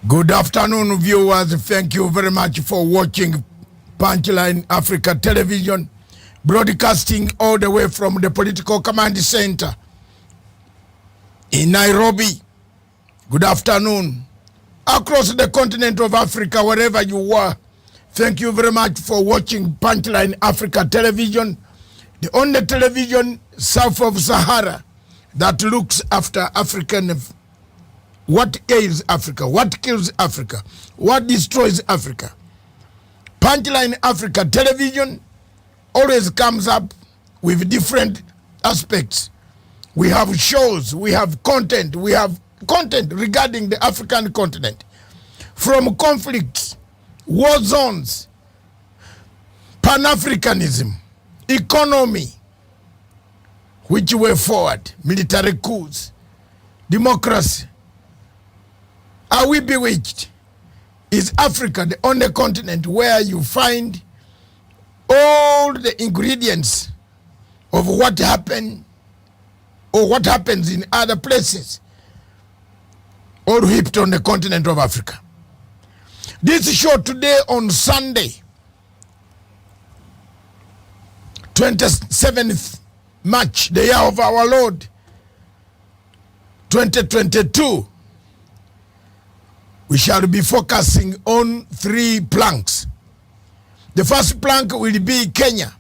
Good afternoon, viewers. Thank you very much for watching Punchline Africa Television, broadcasting all the way from the Political Command Center in Nairobi. Good afternoon. Across the continent of Africa, wherever you are, thank you very much for watching Punchline Africa Television, the only television south of Sahara that looks after African. What ails Africa? What kills Africa? What destroys Africa? Punchline Africa Television always comes up with different aspects. We have shows, we have content regarding the African continent. From conflicts, war zones, Pan-Africanism, economy, which way forward, military coups, democracy. Are we bewitched? Is Africa the only continent where you find all the ingredients of what happened or what happens in other places, all heaped on the continent of Africa? This show today on Sunday, 27th March, the year of our Lord, 2022, we shall be focusing on 3 planks. The first plank will be Kenya.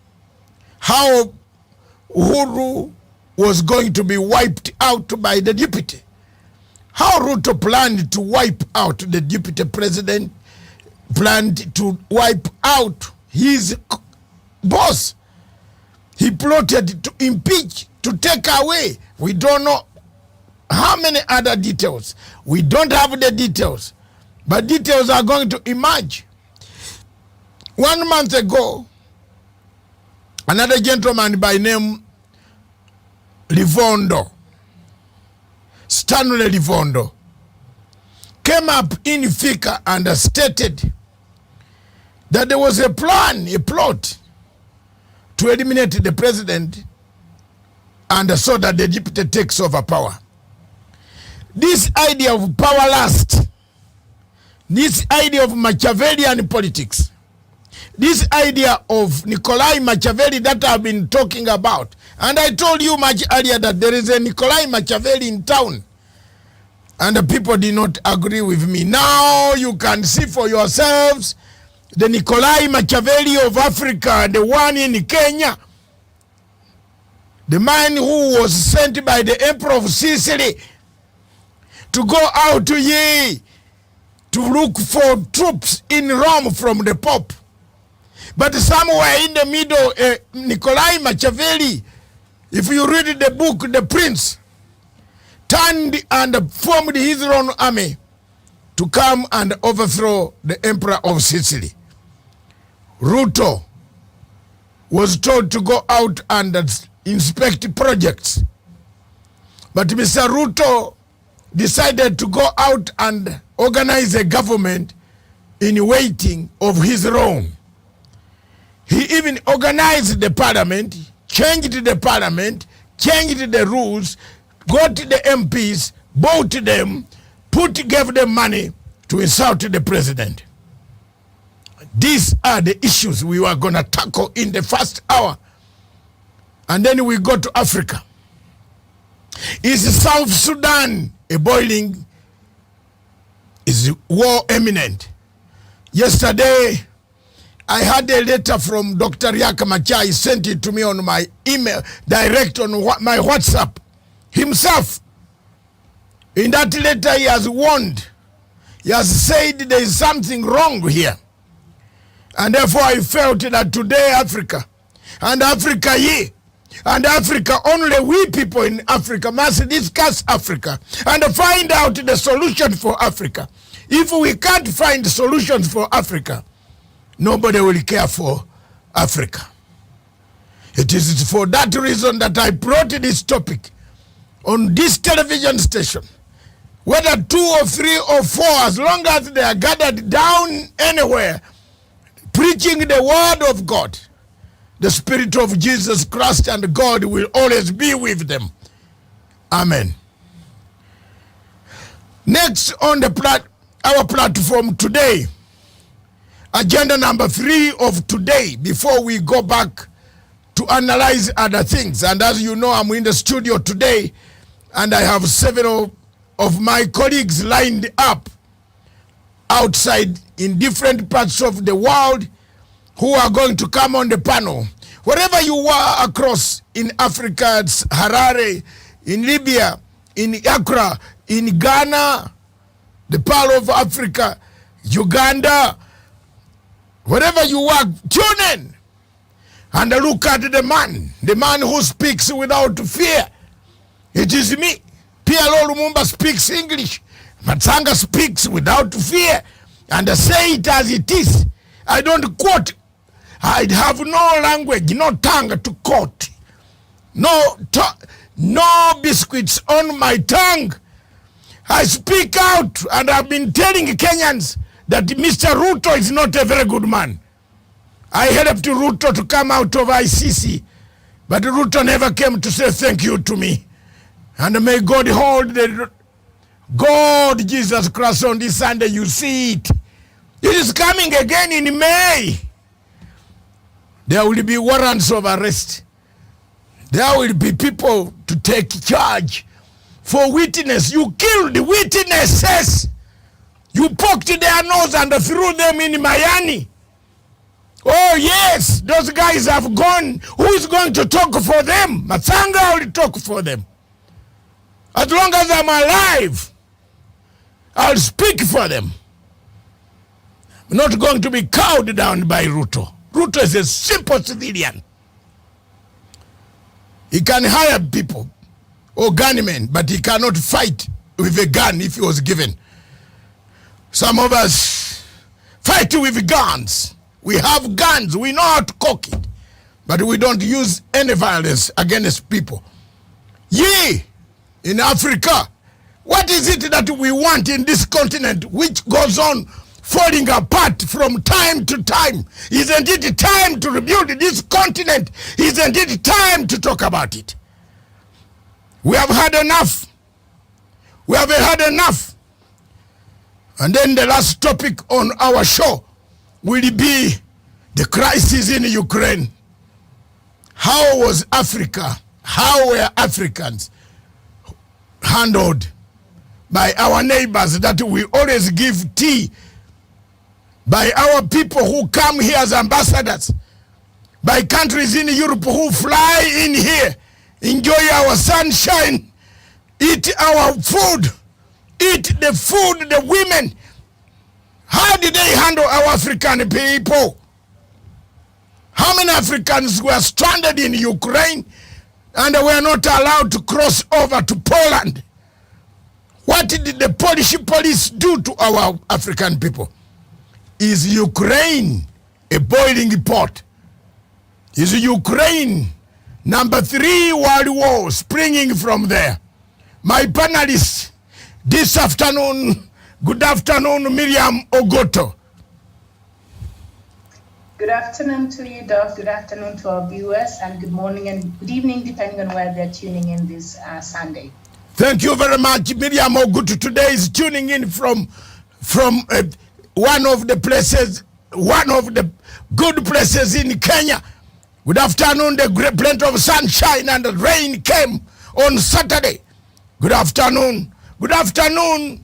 How Uhuru was going to be wiped out by the deputy. How Ruto planned to wipe out the deputy president, planned to wipe out his boss. He plotted to impeach, to take away. We don't know how many other details. We don't have the details. But details are going to emerge. 1 month ago, another gentleman by name Livondo, Stanley Livondo, came up in Fika and stated that there was a plot to eliminate the president and so that the deputy takes over power. This idea of power lust, this idea of Machiavellian politics, this idea of Nikolai Machiavelli that I've been talking about, and I told you much earlier that there is a Nikolai Machiavelli in town, and the people did not agree with me. Now you can see for yourselves the Nikolai Machiavelli of Africa, the one in Kenya, the man who was sent by the Emperor of Sicily to go out to look for troops in Rome from the Pope. But somewhere in the middle, Nikolai Machiavelli, if you read the book, The Prince, turned and formed his own army to come and overthrow the Emperor of Sicily. Ruto was told to go out and inspect projects. But Mr. Ruto decided to go out and organize a government in waiting of his own. He even organized the parliament, changed the parliament, changed the rules, got the MPs, bought them, gave them money to insult the president. These are the issues we were going to tackle in the first hour. And then we go to Africa. Is South Sudan a boiling? Is war imminent? Yesterday, I had a letter from Dr. Yaka Machai. He sent it to me on my email, direct on my WhatsApp himself. In that letter, he has warned. He has said there is something wrong here. And therefore, I felt that today, Africa, and Africa ye, and Africa, only we people in Africa must discuss Africa and find out the solution for Africa. If we can't find solutions for Africa, nobody will care for Africa. It is for that reason that I brought this topic on this television station. Whether 2 or 3 or 4, as long as they are gathered down anywhere, preaching the word of God, the Spirit of Jesus Christ and God will always be with them. Amen. Next on the our platform today. Agenda number 3 of today, before we go back to analyze other things. And as you know, I'm in the studio today, and I have several of my colleagues lined up outside in different parts of the world who are going to come on the panel. Wherever you are across in Africa, it's Harare, in Libya, in Accra, in Ghana, the Pearl of Africa, Uganda, wherever you are, tune in and look at the man who speaks without fear. It is me. PLO Lumumba speaks English. Matsanga speaks without fear, and I say it as it is. I don't quote. I have no language, no tongue to quote. No biscuits on my tongue. I speak out, and I've been telling Kenyans that Mr. Ruto is not a very good man. I helped Ruto to come out of ICC, but Ruto never came to say thank you to me. And may God hold the God, Jesus Christ, on this Sunday. You see it. It is coming again in May. There will be warrants of arrest. There will be people to take charge for witness. You killed witnesses. You poked their nose and threw them in Miami. Oh yes, those guys have gone. Who is going to talk for them? Matsanga will talk for them. As long as I'm alive, I'll speak for them. I'm not going to be cowed down by Ruto. Ruto is a simple civilian. He can hire people or gunmen, but he cannot fight with a gun if he was given. Some of us fight with guns. We have guns. We know how to cock it, but we don't use any violence against people. Ye, in Africa, what is it that we want in this continent which goes on falling apart from time to time? Isn't it time to rebuild this continent? Isn't it time to talk about it? We have had enough. We have had enough. And then the last topic on our show will be the crisis in Ukraine. How was Africa, how were Africans handled by our neighbors that we always give tea, by our people who come here as ambassadors, by countries in Europe who fly in here, enjoy our sunshine, eat our food, eat the food, the women. How did they handle our African people? How many Africans were stranded in Ukraine and were not allowed to cross over to Poland? What did the Polish police do to our African people? Is Ukraine a boiling pot? Is Ukraine number 3 world war springing from there? My panelists this afternoon, good afternoon, Miriam Ogoto. Good afternoon to you, Doc. Good afternoon to our viewers, and good morning and good evening, depending on where they're tuning in this Sunday. Thank you very much, Miriam Ogoto. Today is tuning in from one of the places, one of the good places in Kenya. Good afternoon. The great plenty of sunshine and the rain came on Saturday. Good afternoon. Good afternoon,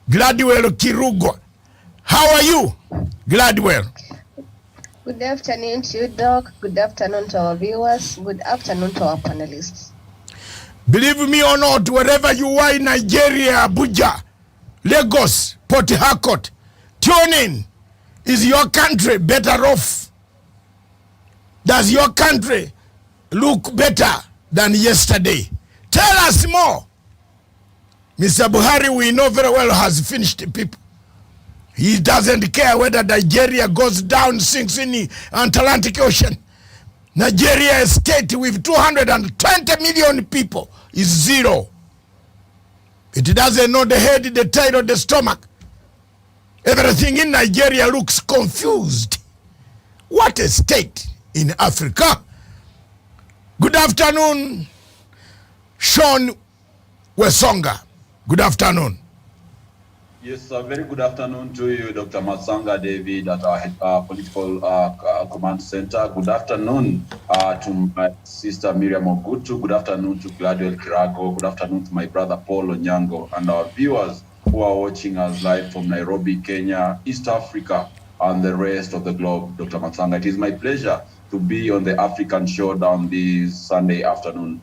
Gladwell Kirugwa. How are you, Gladwell? Good afternoon to you, Doc. Good afternoon to our viewers. Good afternoon to our panelists. Believe me or not, wherever you are in Nigeria, Abuja, Lagos, Port Harcourt, tune in. Is your country better off? Does your country look better than yesterday? Tell us more. Mr. Buhari, we know very well, has finished people. He doesn't care whether Nigeria goes down, sinks in the Atlantic Ocean. Nigeria, a state with 220 million people, is zero. It doesn't know the head, the tail, or the stomach. Everything in Nigeria looks confused. What a state in Africa. Good afternoon, Sean Wesonga. Good afternoon. Yes, very good afternoon to you, Dr. Matsanga David at our political command center. Good afternoon to my sister Miriam Ogutu. Good afternoon to Gladwell Kirago. Good afternoon to my brother Paul Onyango and our viewers who are watching us live from Nairobi, Kenya, East Africa, and the rest of the globe, Dr. Matsanga. It is my pleasure to be on the African Showdown this Sunday afternoon.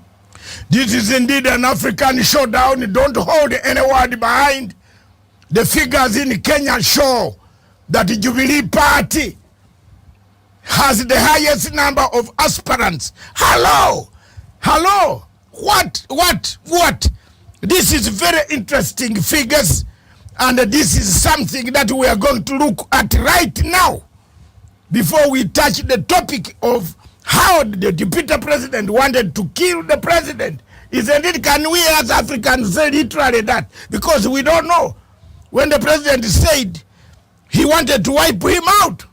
This is indeed an African showdown. Don't hold any word behind. The figures in Kenya show that the Jubilee Party has the highest number of aspirants. Hello? What? This is very interesting figures, and this is something that we are going to look at right now before we touch the topic of how the deputy president wanted to kill the president. Isn't it? Can we as Africans say literally that? Because we don't know. When the president said he wanted to wipe him out,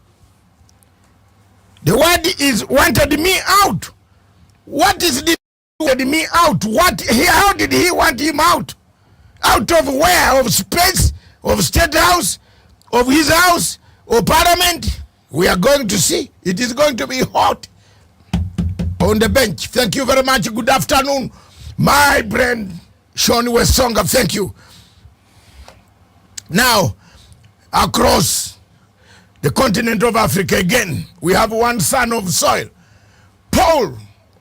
the word is wanted me out. What is this wanted me out? How did he want him out? Out of where? Of space? Of state house? Of his house? Or parliament? We are going to see. It is going to be hot on the bench. Thank you very much. Good afternoon, my friend Sean Wesonga. Thank you. Now, across the continent of Africa again, we have one son of soil, Paul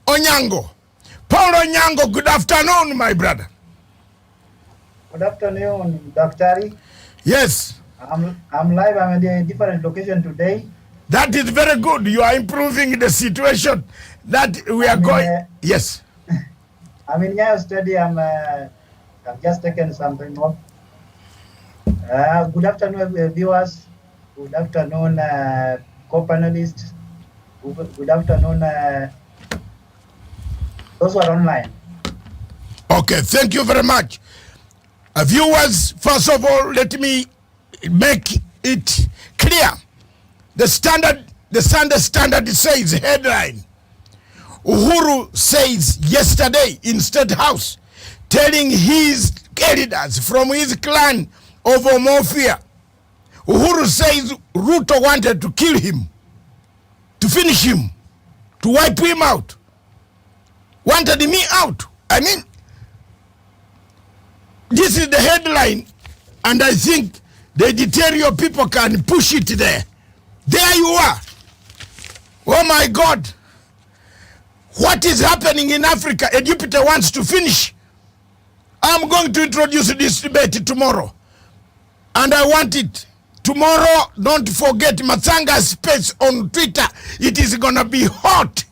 Onyango. Paul Onyango, good afternoon, my brother. Good afternoon, Dr. Yes. I'm live. I'm at a different location today. That is very good. You are improving the situation that we are going. Yes. I'm in Nyayo Stadium. I've just taken something off. Good afternoon, viewers. Good afternoon, co-panelists. Good afternoon, those who are online. Okay, thank you very much. Viewers, first of all, let me make it clear. The Standard says, headline, Uhuru says yesterday in State House, telling his leaders from his clan of Omofia, Uhuru says Ruto wanted to kill him, to finish him, to wipe him out. Wanted me out. I mean, this is the headline, and I think the editorial people can push it there. There you are. Oh my God. What is happening in Africa? A deputy wants to finish. I'm going to introduce this debate tomorrow. And I want it tomorrow. Don't forget Matsanga's space on Twitter. It is going to be hot.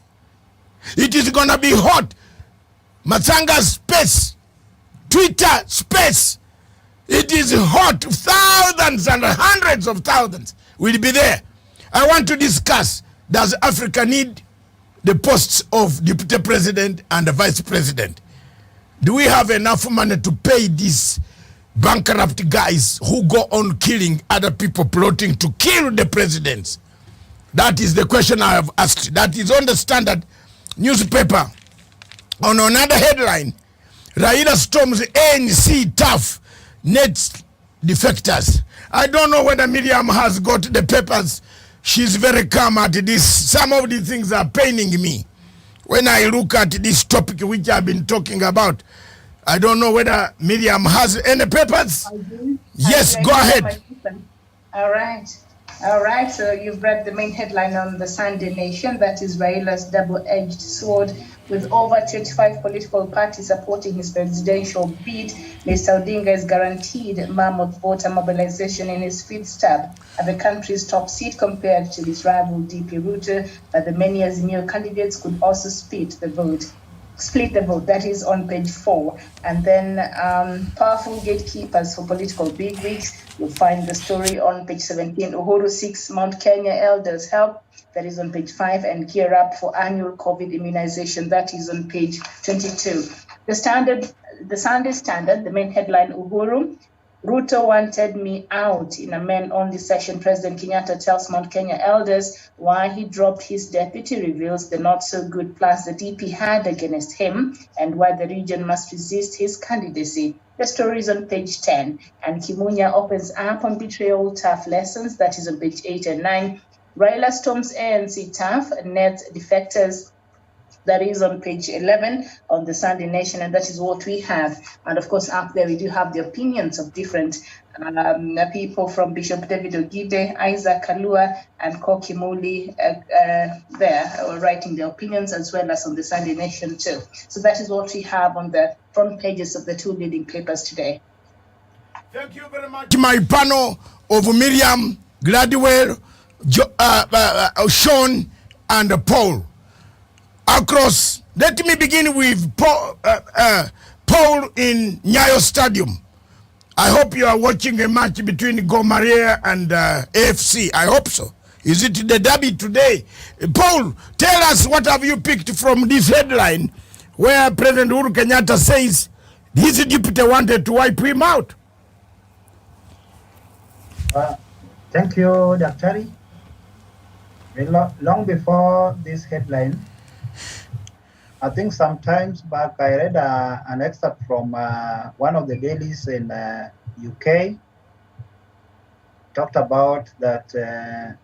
It is going to be hot. Matsanga's space. Twitter space. It is hot. Thousands and hundreds of thousands will be there. I want to discuss, does Africa need the posts of deputy president and the vice president? Do we have enough money to pay these bankrupt guys who go on killing other people, plotting to kill the presidents? That is the question I have asked. That is on the Standard newspaper. On another headline, Raila storms ANC tough, nets defectors. I don't know whether Miriam has got the papers. She's very calm at this. Some of the things are paining me when I look at this topic which I've been talking about. I don't know whether Miriam has any papers. I do. Yes, go ahead. All right. So you've read the main headline on the Sunday Nation. That is Raila's double-edged sword. With over 25 political parties supporting his presidential bid, Mr. Odinga is guaranteed mammoth voter mobilization in his fifth term at the country's top seat compared to his rival DP Ruto, but the many Azimio candidates could also split the vote. That is on page 4. And then powerful gatekeepers for political bigwigs. You'll find the story on page 17. Uhuru seeks Mount Kenya elders help. That is on page 5. And gear up for annual COVID immunization. That is on page 22. The Sunday Standard, the main headline, Uhuru Ruto wanted me out. In a men-only session, President Kenyatta tells Mount Kenya elders why he dropped his deputy, reveals the not-so-good plans the DP had against him, and why the region must resist his candidacy. The story is on page 10. And Kimunya opens up on betrayal tough lessons. That is on page 8 and 9. Raila storms ANC tough, nets defectors. That is on page 11 on the Sunday Nation, and that is what we have. And of course, up there we do have the opinions of different people, from Bishop David Ogide, Isaac Kalua, and Koki Muli there writing their opinions, as well as on the Sunday Nation too. So that is what we have on the front pages of the two leading papers today. Thank you very much. My panel of Miriam, Gladwell, Sean, and Paul. Across, let me begin with Paul in Nyayo Stadium. I hope you are watching a match between Gor Mahia and AFC. I hope so. Is it the derby today? Paul, tell us, what have you picked from this headline where President Uhuru Kenyatta says his deputy wanted to wipe him out? Thank you, Dr. Long before this headline, I think sometimes back I read an excerpt from one of the dailies in UK, talked about that the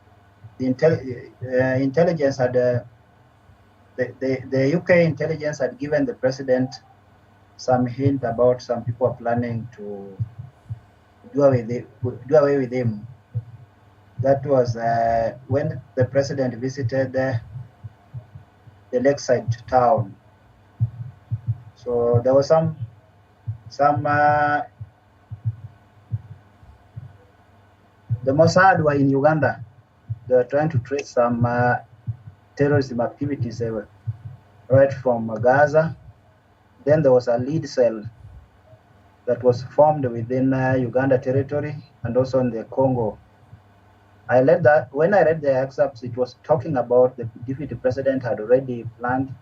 intelligence had the UK intelligence had given the president some hint about some people are planning to do away with him. That was when the president visited the lakeside town. So there was some the Mossad were in Uganda. They were trying to trace some terrorism activities right from Gaza. Then there was a lead cell that was formed within Uganda territory and also in the Congo. When I read the excerpts, it was talking about the deputy president had already planned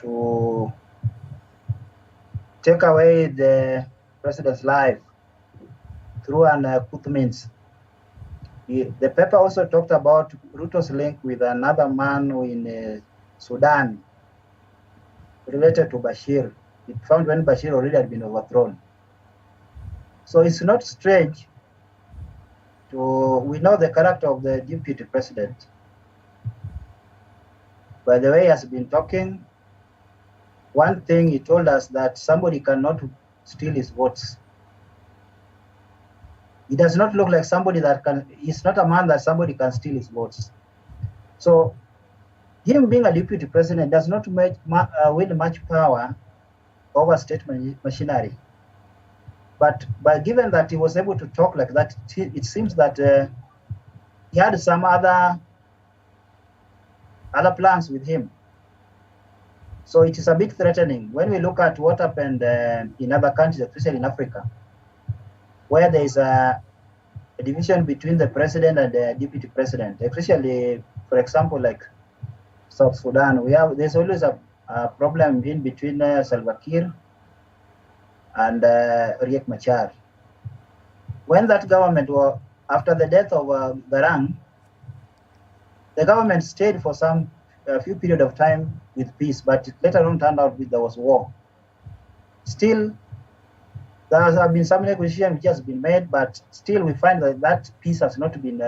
to take away the president's life through an coup means. The paper also talked about Ruto's link with another man in Sudan related to Bashir. It found when Bashir already had been overthrown. So it's not strange. We know the character of the deputy president. By the way, he has been talking. One thing he told us, that somebody cannot steal his votes. He does not look like somebody that can, he's not a man that somebody can steal his votes. So him being a deputy president does not wield much power over state machinery. But given that he was able to talk like that, it seems that he had some other plans with him. So it is a bit threatening when we look at what happened in other countries, especially in Africa, where there is a division between the president and the deputy president. Especially, for example, like South Sudan, there's always a problem in between Salva Kiir and Riek Machar. When that government after the death of Garang, the government stayed for a few period of time with peace, but it later on turned out there was war. Still, there have been some negotiation which has been made, but still we find that peace has not been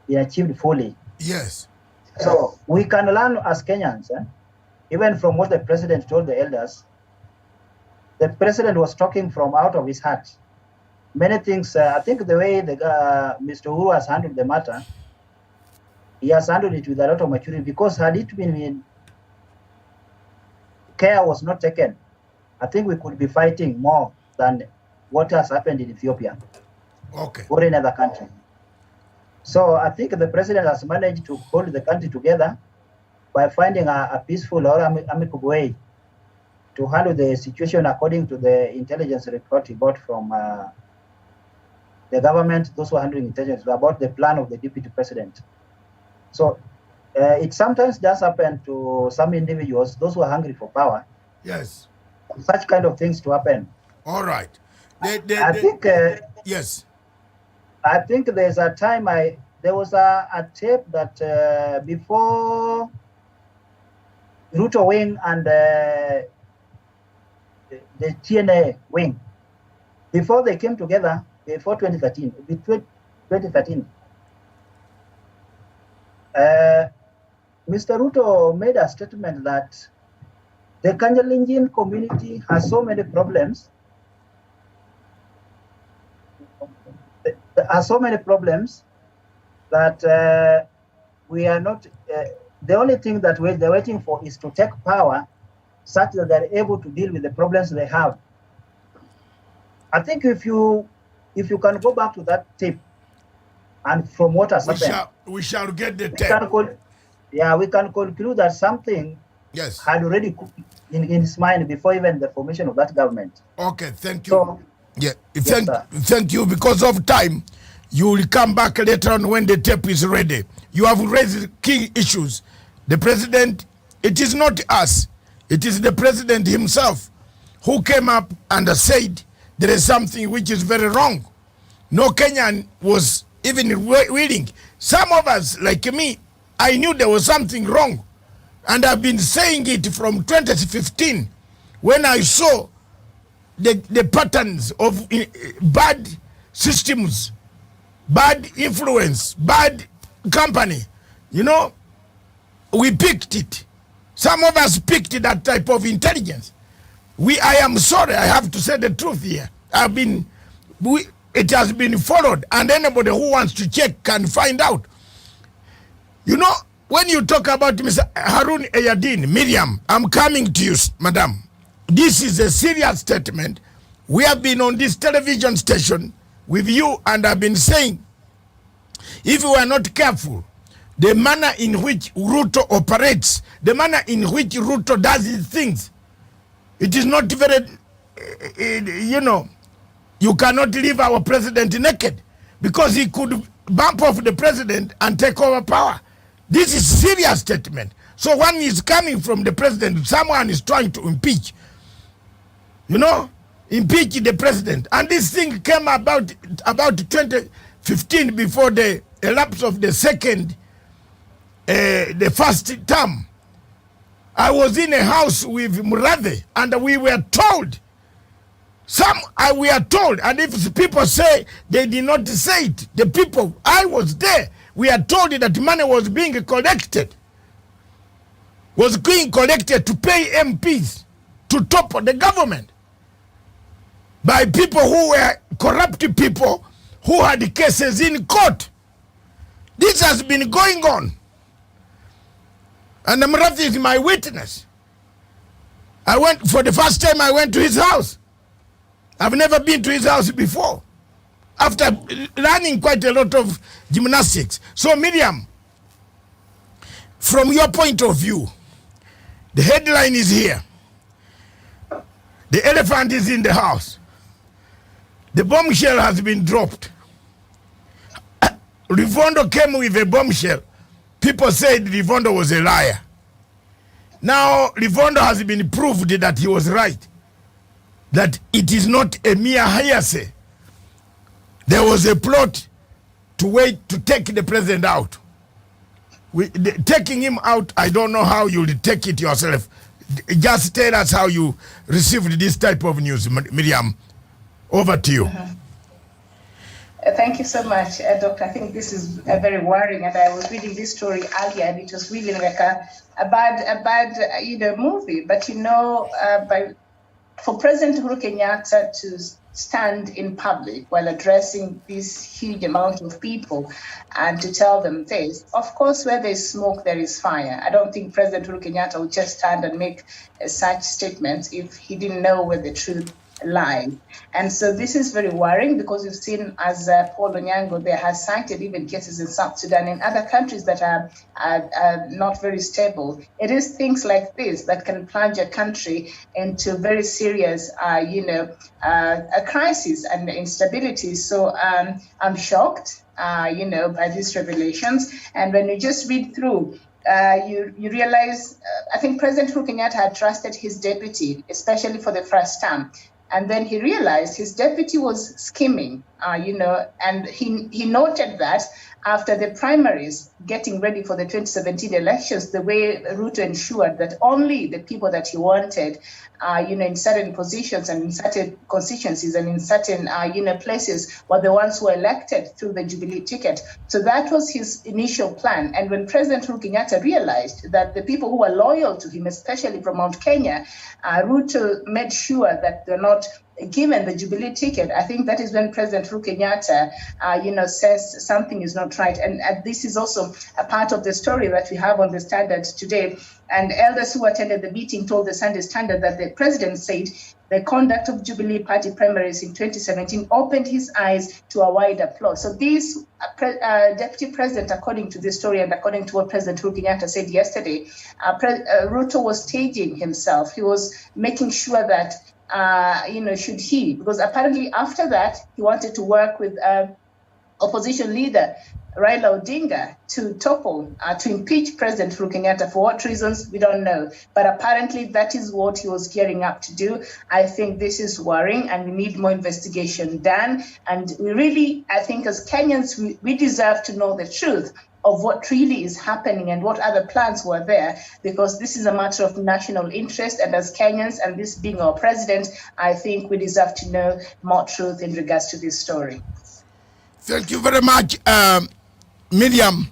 achieved fully. Yes. So we can learn as Kenyans, even from what the president told the elders. The president was talking from out of his heart. Many things, I think the way Mr. Uhuru has handled the matter, he has handled it with a lot of maturity, because had it been care was not taken, I think we could be fighting more than what has happened in Ethiopia or in other country. So I think the president has managed to hold the country together by finding a peaceful or amicable way to handle the situation according to the intelligence report he got from the government, those who are handling intelligence, about the plan of the deputy president. So it sometimes does happen to some individuals, those who are hungry for power. Yes. Such kind of things to happen. All right. I think yes. I think there's a time there was a tape that before Ruto wing and the TNA wing, before they came together, before 2013, between 2013, Mr. Ruto made a statement that the Kanjalinjin community has so many problems. There are so many problems that we are not, the only thing that they're waiting for is to take power such that they're able to deal with the problems they have. I think if you can go back to that tape and from what has happened, we shall get the tape. We can conclude that something had already cooked in his mind before even the formation of that government. Okay, thank you. So, yeah, thank you. Because of time, you will come back later on when the tape is ready. You have raised key issues. The president, it is not us, it is the president himself who came up and said there is something which is very wrong. No Kenyan was even willing. Some of us, like me, I knew there was something wrong. And I've been saying it from 2015 when I saw the patterns of bad systems, bad influence, bad company. You know, we picked it. Some of us picked that type of intelligence. I am sorry, I have to say the truth here. It has been followed, and anybody who wants to check can find out. You know, when you talk about Mr. Harun Eyadin, Miriam, I'm coming to you, madam. This is a serious statement. We have been on this television station with you, and I've been saying, if we are not careful, the manner in which Ruto operates, the manner in which Ruto does his things, it is not very, you know, you cannot leave our president naked because he could bump off the president and take over power. This is a serious statement. So one is coming from the president, someone is trying to impeach, you know, impeach the president. And this thing came about 2015 before the elapse of the first term. I was in a house with Murathe and we were told, we are told, and if people say they did not say it, the people, I was there, we are told that money was being collected to pay MPs to top the government by people who were corrupt people who had cases in court. This has been going on. And Murathe is my witness. For the first time, I went to his house. I've never been to his house before, after learning quite a lot of gymnastics. So Miriam, from your point of view, the headline is here. The elephant is in the house. The bombshell has been dropped. Livondo came with a bombshell. People said Livondo was a liar. Now Livondo has been proved that he was right, that it is not a mere hearsay. There was a plot to take the president out. Taking him out, I don't know how you'll take it yourself. Just tell us how you received this type of news, Miriam. Over to you. Thank you so much, Doctor. I think this is very worrying, and I was reading this story earlier, and it was really like a bad movie. But for President Uhuru Kenyatta to stand in public while addressing this huge amount of people and to tell them this, of course, where there's smoke, there is fire. I don't think President Uhuru Kenyatta would just stand and make such statements if he didn't know where the truth lies. And so this is very worrying because we've seen, as Paul Onyango there has cited, even cases in South Sudan and other countries that are not very stable. It is things like this that can plunge a country into very serious, a crisis and instability. So I'm shocked, by these revelations. And when you just read through, you realize, I think President Uhuru Kenyatta had trusted his deputy, especially for the first term. And then he realized his deputy was scheming, and he noted that after the primaries, getting ready for the 2017 elections, the way Ruto ensured that only the people that he wanted, in certain positions and in certain constituencies and in certain, places were the ones who were elected through the Jubilee ticket. So that was his initial plan. And when President Uhuru Kenyatta realized that the people who were loyal to him, especially from Mount Kenya, Ruto made sure that they're not given the Jubilee ticket. I think that is when President Uhuru Kenyatta, says something is not right. And this is also a part of the story that we have on the Standard today. And elders who attended the meeting told the Sunday Standard that the president said the conduct of Jubilee Party primaries in 2017 opened his eyes to a wider plot. So this deputy president, according to this story and according to what President Uhuru Kenyatta said yesterday, Ruto was staging himself. He was making sure that, should he, because apparently after that, he wanted to work with opposition leader Raila Odinga to topple, to impeach President Uhuru Kenyatta. For what reasons, we don't know. But apparently that is what he was gearing up to do. I think this is worrying and we need more investigation done. And we really, I think as Kenyans, we deserve to know the truth of what really is happening and what other plans were there, because this is a matter of national interest. And as Kenyans, and this being our president, I think we deserve to know more truth in regards to this story. Thank you very much, Miriam.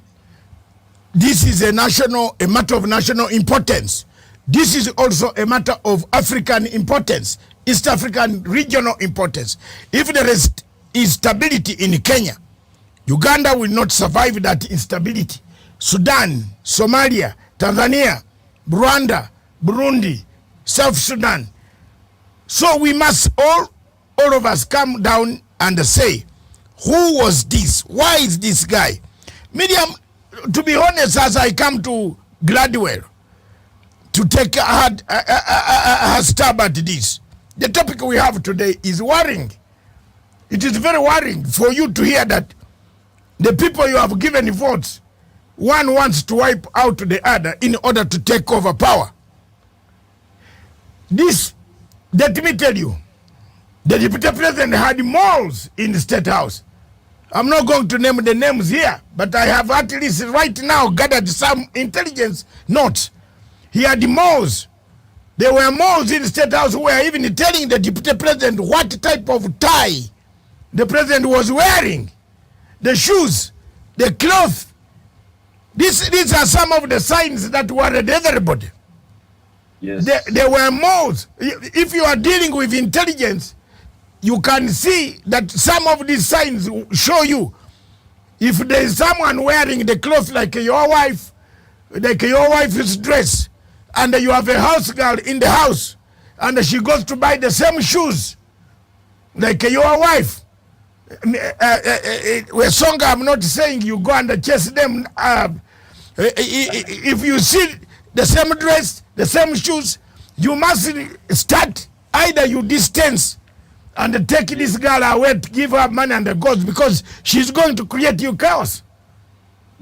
This is a matter of national importance. This is also a matter of African importance, East African regional importance. If there is instability in Kenya, Uganda will not survive that instability. Sudan, Somalia, Tanzania, Rwanda, Burundi, South Sudan. So we must all of us come down and say, who was this? Why is this guy? Miriam, to be honest, as I come to Gladwell to take a stab at this, the topic we have today is worrying. It is very worrying for you to hear that the people you have given votes, one wants to wipe out the other in order to take over power. This, let me tell you, the deputy president had malls in the State House. I'm not going to name the names here, but I have at least right now gathered some intelligence notes. He had malls. There were malls in the State House who were even telling the deputy president what type of tie the president was wearing, the shoes, the cloth. These are some of the signs that worried everybody. Yes. There were malls. If you are dealing with intelligence, you can see that some of these signs show you if there is someone wearing the clothes like your wife's dress, and you have a house girl in the house, and she goes to buy the same shoes like your wife. Songa, I'm not saying you go and chase them. If you see the same dress, the same shoes, you must start, either you distance and take this girl away to give her money and the goods, because she's going to create you chaos.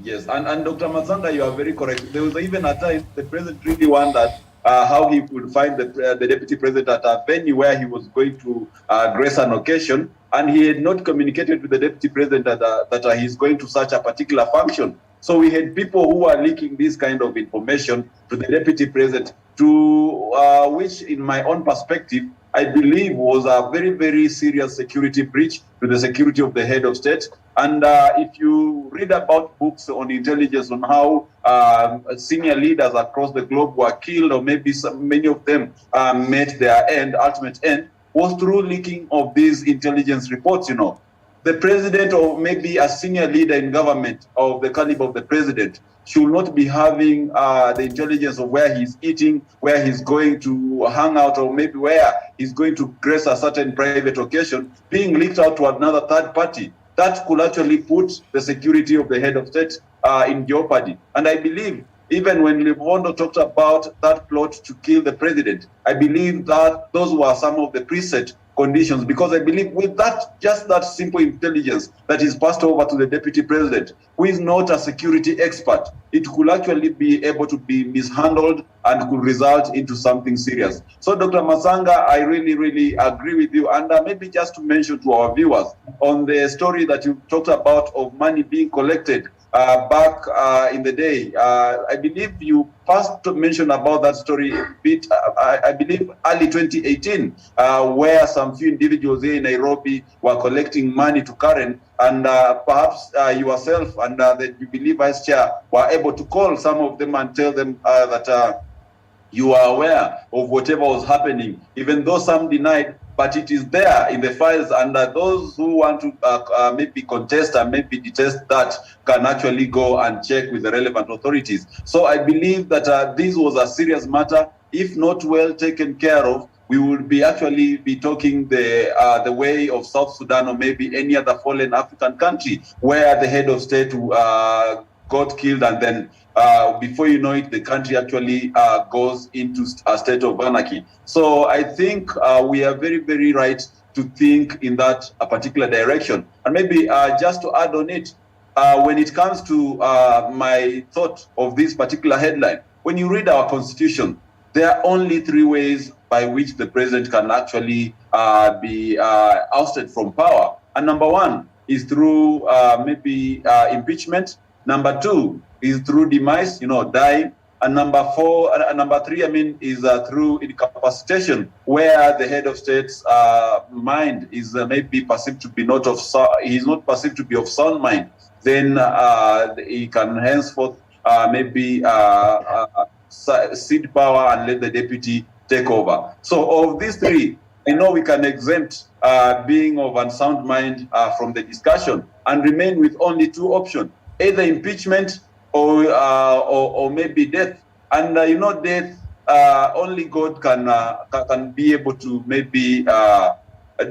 Yes, and Dr. Mazanga, you are very correct. There was even a time the president really wondered how he could find the deputy president at a venue where he was going to grace an occasion, and he had not communicated to the deputy president that he's going to such a particular function. So we had people who are leaking this kind of information to the deputy president, to which, in my own perspective, I believe was a very, very serious security breach to the security of the head of state. And if you read about books on intelligence on how senior leaders across the globe were killed, or maybe many of them met their ultimate end, was through leaking of these intelligence reports. The president, or maybe a senior leader in government of the caliber of the president, should not be having the intelligence of where he's eating, where he's going to hang out, or maybe where he's going to grace a certain private occasion, being leaked out to another third party. That could actually put the security of the head of state in jeopardy. And I believe, even when Livondo talked about that plot to kill the president, I believe that those were some of the preset conditions, because I believe with that, just that simple intelligence that is passed over to the deputy president, who is not a security expert, it could actually be able to be mishandled and could result into something serious. So Dr. Masanga, I really, really agree with you. And maybe just to mention to our viewers on the story that you talked about of money being collected back in the day, I believe you first mentioned about that story a bit, I believe early 2018, where some few individuals here in Nairobi were collecting money to Karen, and perhaps yourself and the Jubilee Vice Chair were able to call some of them and tell them that you are aware of whatever was happening, even though some denied, but it is there in the files, and those who want to maybe contest and maybe detest that can actually go and check with the relevant authorities. So I believe that this was a serious matter. If not well taken care of, we would be actually be talking the way of South Sudan or maybe any other fallen African country where the head of state got killed, and then before you know it, the country actually goes into a state of anarchy. So I think we are very, very right to think in that particular direction. And maybe just to add on it, when it comes to my thought of this particular headline, when you read our constitution, there are only 3 ways by which the president can actually be ousted from power. And number 1 is through maybe impeachment. Number 2 is through demise, dying. And number 3, I mean, is through incapacitation, where the head of state's mind is maybe perceived to be he's not perceived to be of sound mind. Then he can henceforth maybe cede power and let the deputy take over. So of these 3, I know we can exempt being of unsound mind from the discussion and remain with only 2 options, either impeachment or maybe death. And death, only God can be able to maybe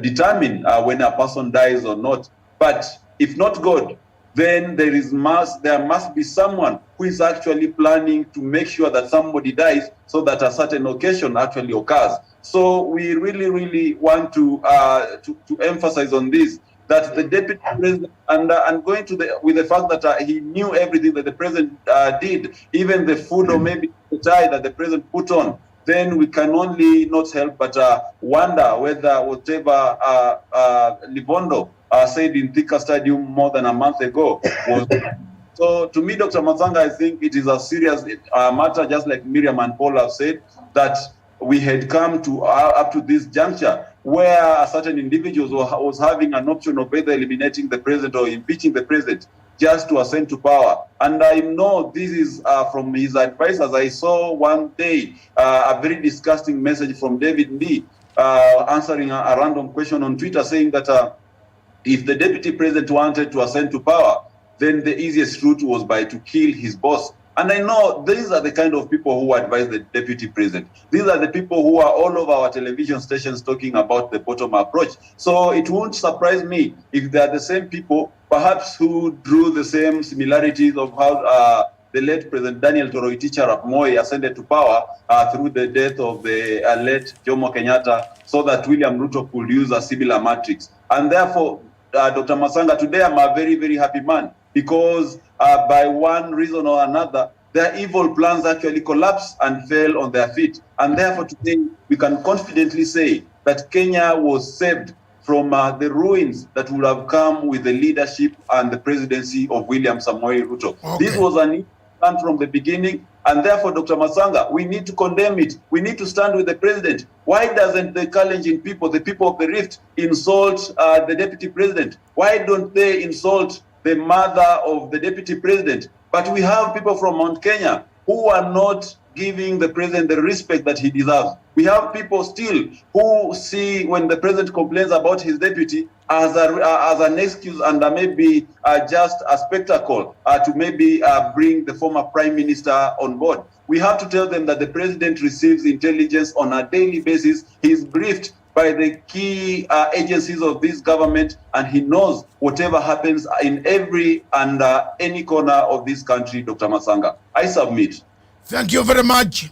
determine when a person dies or not. But if not God, then there must be someone who is actually planning to make sure that somebody dies so that a certain occasion actually occurs. So we really, really want to emphasize on this, that the deputy president, and going to with the fact that he knew everything that the president did, even the food or maybe the tie that the president put on, then we can only not help but wonder whether whatever Livondo said in Thika Stadium more than a month ago was. So to me, Dr. Masanga, I think it is a serious matter, just like Miriam and Paul have said, that we had come to up to this juncture where a certain individual was having an option of either eliminating the president or impeaching the president just to ascend to power. And I know this is from his advisors. I saw one day a very disgusting message from David Lee answering a random question on Twitter, saying that if the deputy president wanted to ascend to power, then the easiest route was to kill his boss. And I know these are the kind of people who advise the deputy president. These are the people who are all over our television stations talking about the bottom approach. So it won't surprise me if they are the same people, perhaps who drew the same similarities of how the late President Daniel Toroitich Arap Moi ascended to power through the death of the late Jomo Kenyatta, so that William Ruto could use a similar matrix. And therefore, Dr. Masanga, today I'm a very, very happy man, because by one reason or another, their evil plans actually collapsed and fell on their feet. And therefore today, we can confidently say that Kenya was saved from the ruins that would have come with the leadership and the presidency of William Samoei Ruto. Okay. This was an plan from the beginning, and therefore, Dr. Masanga, we need to condemn it. We need to stand with the president. Why doesn't the Kalenjin people, the people of the Rift, insult the deputy president? Why don't they insult the mother of the deputy president? But we have people from Mount Kenya who are not giving the president the respect that he deserves. We have people still who see when the president complains about his deputy as an excuse and maybe just a spectacle to maybe bring the former prime minister on board. We have to tell them that the president receives intelligence on a daily basis. He's briefed by the key agencies of this government, and he knows whatever happens in every and any corner of this country, Dr. Masanga. I submit. Thank you very much.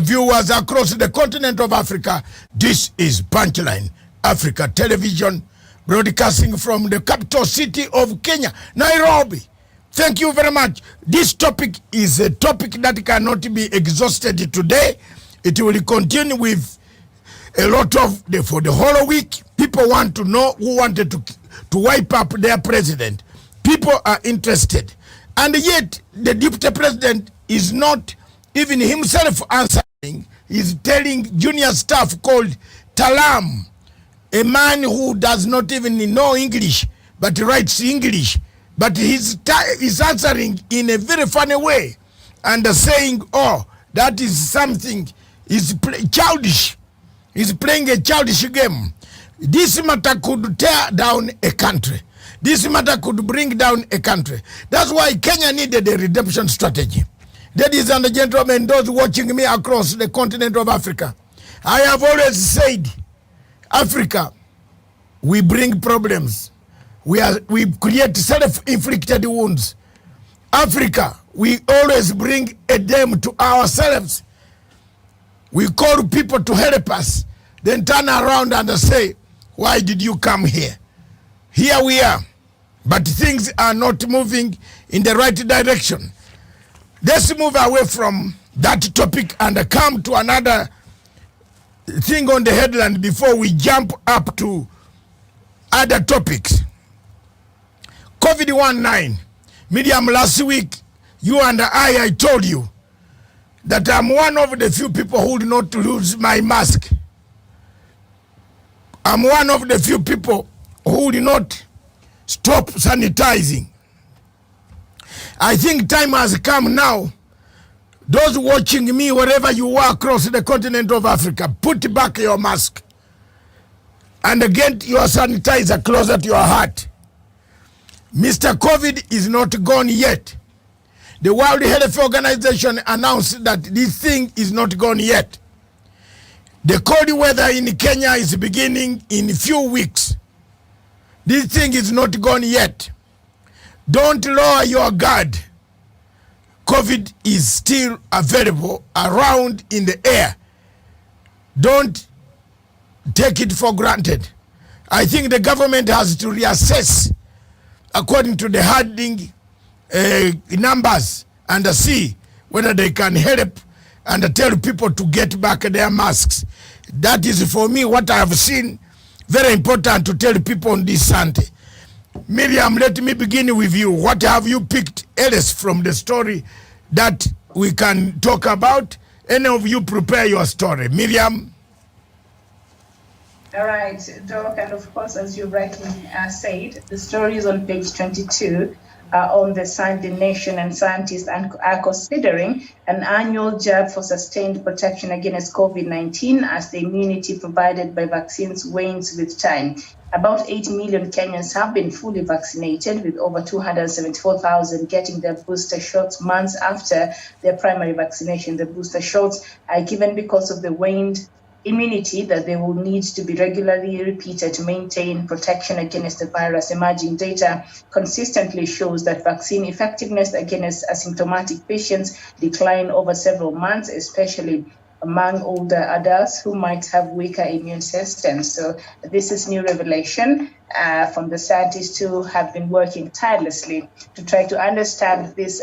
Viewers across the continent of Africa, this is Punchline. Africa Television, broadcasting from the capital city of Kenya, Nairobi. Thank you very much. This topic is a topic that cannot be exhausted today. It will continue with a lot of, for the whole week. People want to know who wanted to wipe up their president. People are interested. And yet, the deputy president is not even himself answering. He's telling junior staff called Talam, a man who does not even know English, but writes English. But he's answering in a very funny way and saying, oh, that is something, he's childish. He's playing a childish game. This matter could tear down a country. This matter could bring down a country. That's why Kenya needed a redemption strategy. Ladies and gentlemen, those watching me across the continent of Africa, I have always said, Africa, we bring problems. We create self-inflicted wounds. Africa, we always bring a them to ourselves. We call people to help us, then turn around and say, why did you come here? Here we are, but things are not moving in the right direction. Let's move away from that topic and come to another thing on the headline before we jump up to other topics. COVID-19. Miriam, last week, you and I told you that I'm one of the few people who would not lose my mask. I'm one of the few people who would not stop sanitizing. I think time has come now. Those watching me, wherever you are across the continent of Africa, put back your mask and get your sanitizer closer to your heart. Mr. COVID is not gone yet. The World Health Organization announced that this thing is not gone yet. The cold weather in Kenya is beginning in a few weeks. This thing is not gone yet. Don't lower your guard. COVID is still available around in the air. Don't take it for granted. I think the government has to reassess according to the hardening numbers and see whether they can help and tell people to get back their masks. That is, for me, what I have seen, very important to tell people on this Sunday. Miriam, let me begin with you. What have you picked else from the story that we can talk about? Any of you prepare your story. Miriam? All right, Doc, and of course, as you rightly said, the story is on page 22 on the Sunday Nation, and scientists are considering an annual jab for sustained protection against COVID-19 as the immunity provided by vaccines wanes with time. About 8 million Kenyans have been fully vaccinated, with over 274,000 getting their booster shots months after their primary vaccination. The booster shots are given because of the waned immunity that they will need to be regularly repeated to maintain protection against the virus. Emerging data consistently shows that vaccine effectiveness against asymptomatic patients decline over several months, especially among older adults who might have weaker immune systems. So this is new revelation from the scientists who have been working tirelessly to try to understand this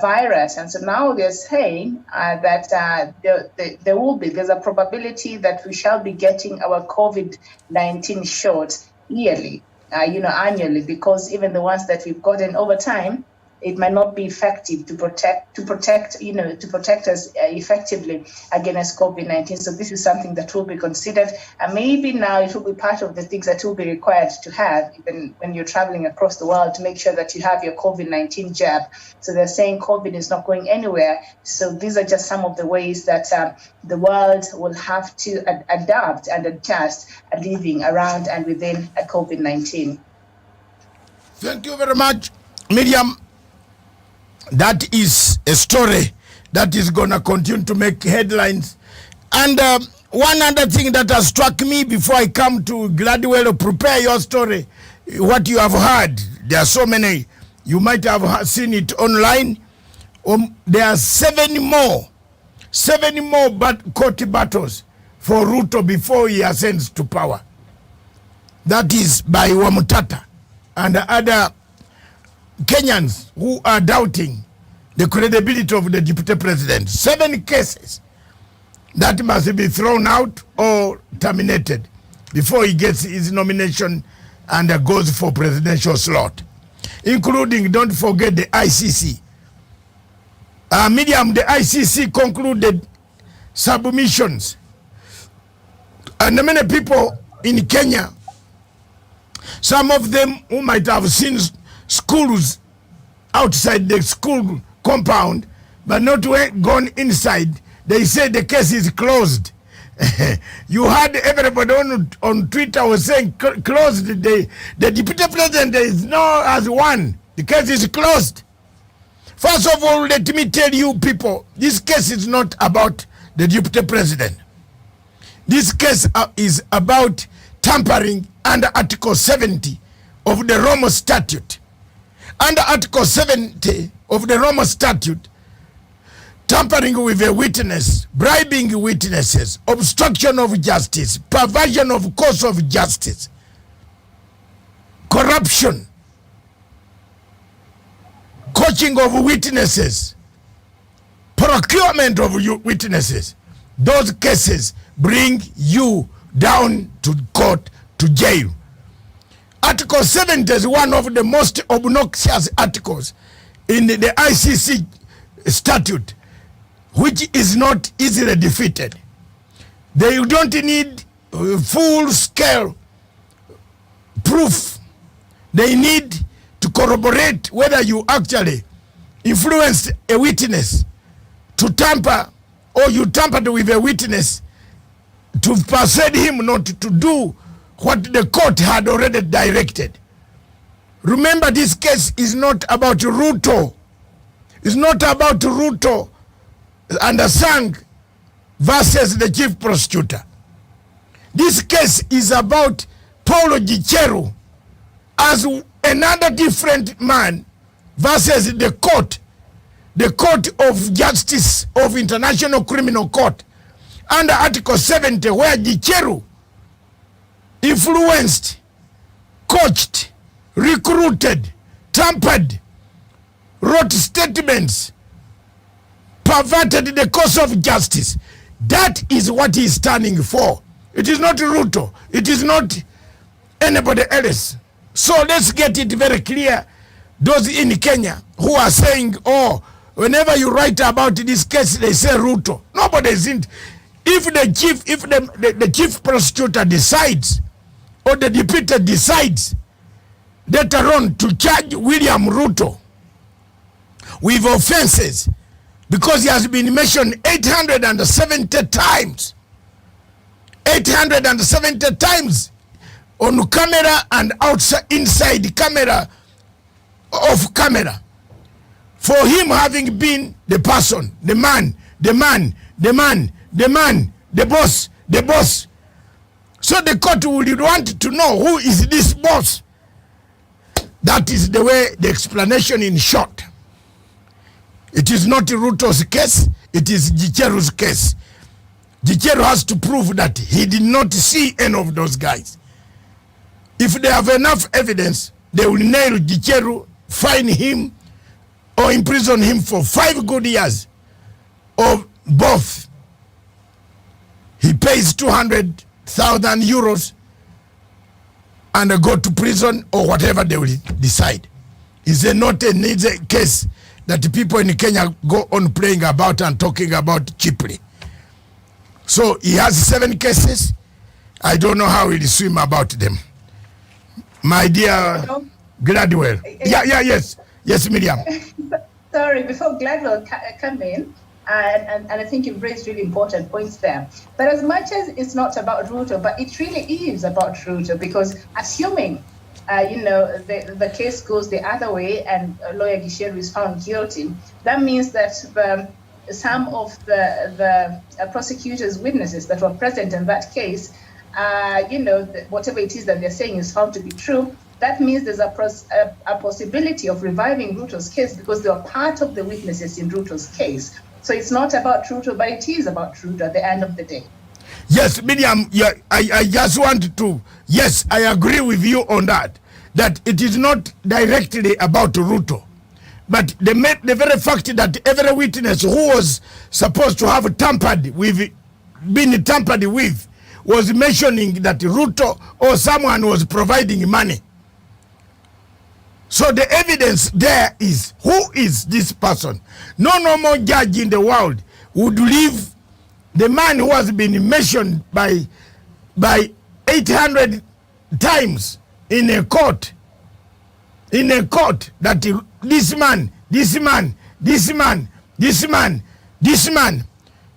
virus. And so now they're saying that there's a probability that we shall be getting our COVID-19 shots yearly, annually, because even the ones that we've gotten over time, it might not be effective to protect us effectively against COVID-19. So this is something that will be considered, and maybe now it will be part of the things that will be required to have even when you're traveling across the world, to make sure that you have your COVID-19 jab. So they're saying COVID is not going anywhere. So these are just some of the ways that the world will have to adapt and adjust living around and within a COVID-19. Thank you very much, Miriam. That is a story that is going to continue to make headlines. And one other thing that has struck me before I come to Gladwell, prepare your story, what you have heard. There are so many. You might have seen it online. There are seven more court battles for Ruto before he ascends to power. that is by Wamutata and other Kenyans who are doubting the credibility of the deputy president. 7 cases that must be thrown out or terminated before he gets his nomination and goes for presidential slot, including, don't forget, the ICC. Medium, the ICC concluded submissions. And many people in Kenya, some of them who might have seen schools outside the school compound, but not gone inside, they say the case is closed. You had everybody on Twitter was saying closed. The deputy president is now as one. The case is closed. First of all, let me tell you people, this case is not about the deputy president. This case is about tampering under Article 70 of the Roma Statute. Under Article 70 of the Roma Statute, tampering with a witness, bribing witnesses, obstruction of justice, perversion of course of justice, corruption, coaching of witnesses, procurement of witnesses. Those cases bring you down to court, to jail. Article 70 is one of the most obnoxious articles in the ICC statute, which is not easily defeated. They don't need full-scale proof. They need to corroborate whether you actually influenced a witness to tamper, or you tampered with a witness to persuade him not to do what the court had already directed. Remember, this case is not about Ruto. It's not about Ruto and Asang versus the chief prosecutor. This case is about Paulo Gicheru as another different man versus the court of justice of International Criminal Court under Article 70, where Gicheru influenced, coached, recruited, tampered, wrote statements, perverted the course of justice. That is what he is standing for. It is not Ruto. It is not anybody else. So let's get it very clear. Those in Kenya who are saying, oh, whenever you write about this case, they say Ruto. Nobody is in. If the chief prosecutor decides, or the deputy decides later on to charge William Ruto with offenses, because he has been mentioned 870 times. 870 times on camera and outside, inside camera, off camera. For him having been the person, the man, the boss. So the court would want to know who is this boss. That is the way, the explanation in short. It is not Ruto's case, it is Gicheru's case. Gicheru has to prove that he did not see any of those guys. If they have enough evidence, they will nail Gicheru, fine him, or imprison him for 5 good years, or both. He pays 200,000 euros and go to prison, or whatever they will decide. It's not a case that people in Kenya go on playing about and talking about cheaply. So he has 7 cases. I don't know how he'll swim about them. My dear Gladwell. Yes, Miriam. Sorry, before Gladwell come in, and I think you've raised really important points there. But as much as it's not about Ruto, but it really is about Ruto, because assuming the case goes the other way and lawyer Gicheru is found guilty, that means that some of the prosecutor's witnesses that were present in that case, whatever it is that they're saying is found to be true. That means there's a possibility of reviving Ruto's case, because they are part of the witnesses in Ruto's case. So it's not about Ruto, but it is about Ruto at the end of the day. Yes, Miriam, yeah, I just want to, yes, I agree with you on that, that it is not directly about Ruto. But the very fact that every witness who was supposed to have been tampered with, was mentioning that Ruto or someone was providing money. So the evidence there is, who is this person? No normal judge in the world would leave the man who has been mentioned by 800 times in a court, that this man,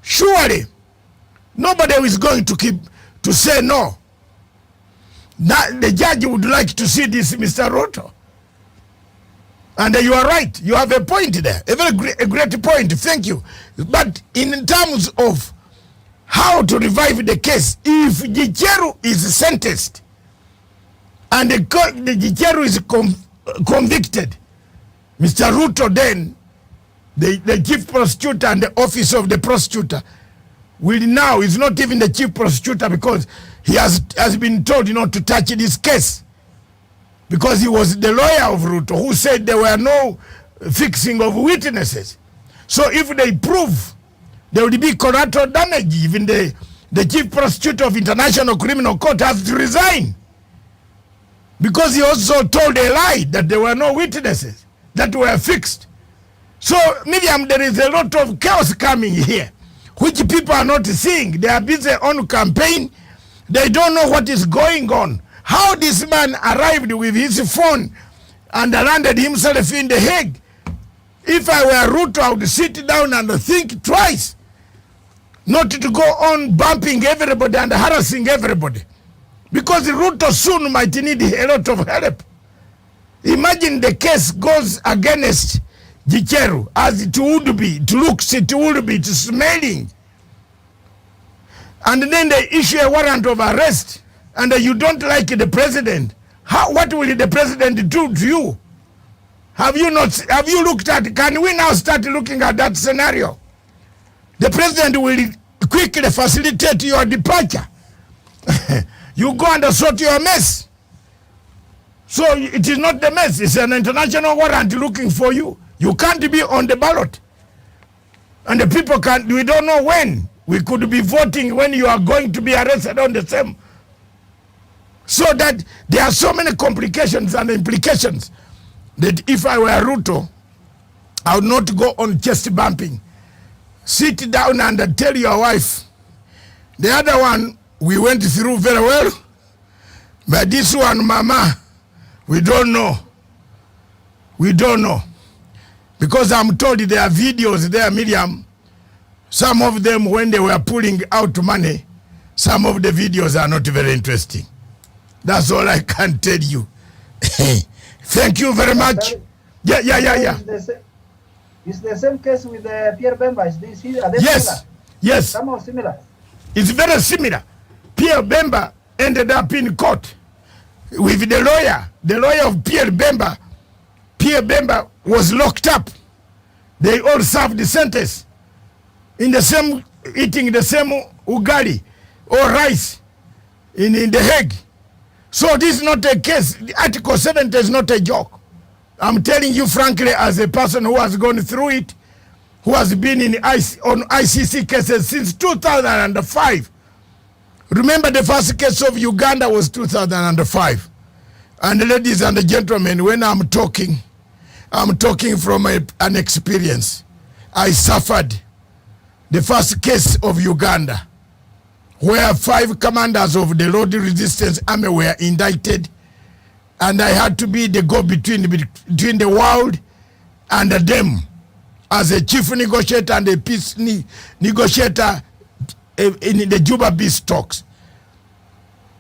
surely nobody is going to say no. That the judge would like to see this, Mr. Ruto. And you are right. You have a point there. A great point. Thank you. But in terms of how to revive the case, if Gicheru is sentenced and the Gicheru is convicted, Mr. Ruto, then the chief prosecutor and the office of the prosecutor will now, is not even the chief prosecutor, because he has been told not to touch this case, because he was the lawyer of Ruto who said there were no fixing of witnesses. So if they prove, there will be collateral damage. Even the chief prosecutor of International Criminal Court has to resign, because he also told a lie that there were no witnesses that were fixed. So, Miriam, there is a lot of chaos coming here, which people are not seeing. They are busy on campaign. They don't know what is going on. How this man arrived with his phone and landed himself in The Hague. If I were Ruto, I would sit down and think twice, not to go on bumping everybody and harassing everybody, because Ruto soon might need a lot of help. Imagine the case goes against Gicheru, as it would be, it looks, it would be, it's smelling. And then they issue a warrant of arrest, and you don't like the president. What will the president do to you? Have you looked at, can we now start looking at that scenario? The president will quickly facilitate your departure. You go and sort your mess. So it is not the mess, it's an international warrant looking for you. You can't be on the ballot. And the people we don't know when. We could be voting when you are going to be arrested on the same. So that there are so many complications and implications that if I were Ruto, I would not go on chest bumping. Sit down and tell your wife. The other one, we went through very well. But this one, Mama, we don't know. We don't know. Because I'm told there are videos there, Miriam. Some of them, when they were pulling out money, some of the videos are not very interesting. That's all I can tell you. Thank you very much. Yeah. It's the same case with Pierre Bemba. Are they Yes, similar? yes. Somehow similar. It's very similar. Pierre Bemba ended up in court with the lawyer of Pierre Bemba. Pierre Bemba was locked up. They all served the sentence in the same, eating the same ugali or rice in The Hague. So this is not a case. Article 70 is not a joke. I'm telling you frankly, as a person who has gone through it, who has been on ICC cases since 2005. Remember, the first case of Uganda was 2005. And ladies and gentlemen, when I'm talking from an experience. I suffered the first case of Uganda, where 5 commanders of the Lord Resistance Army were indicted, and I had to be the go-between between the world and them, as a chief negotiator and a peace negotiator in the Juba peace talks,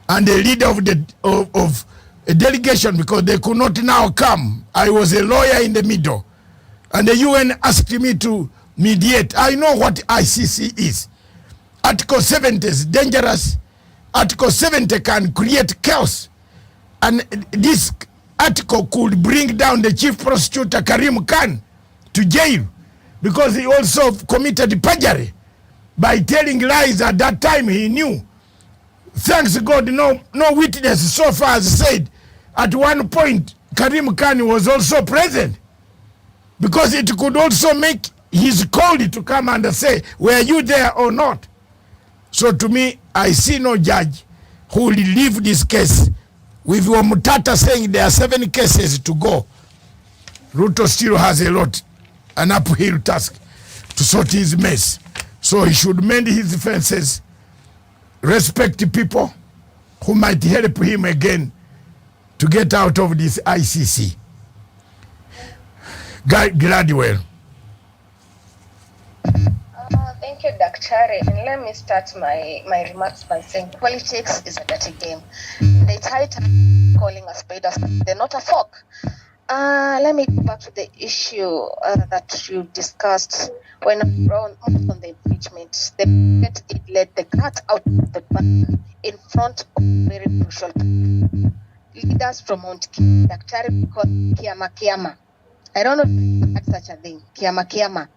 and the leader of a delegation, because they could not now come. I was a lawyer in the middle, and the UN asked me to mediate. I know what ICC is. Article 70 is dangerous. Article 70 can create chaos, and this article could bring down the chief prosecutor Karim Khan to jail, because he also committed perjury by telling lies at that time he knew. Thanks God, no witness so far has said at one point Karim Khan was also present, because it could also make his call to come and say, were you there or not? So to me, I see no judge who will leave this case with Wamutata saying there are 7 cases to go. Ruto still has a lot, an uphill task to sort his mess. So he should mend his fences, respect people who might help him again to get out of this ICC. Gladwell. Thank you, Daktari. And let me start my remarks by saying politics is a dirty game. It's high time calling a spade a spade. They're not a fork. Let me go back to the issue that you discussed when on the impeachment. The president let the cat out of the bag in front of very crucial leaders from Mount Kenya. Daktari called Kiama. I don't know if you had such a thing, Kiama.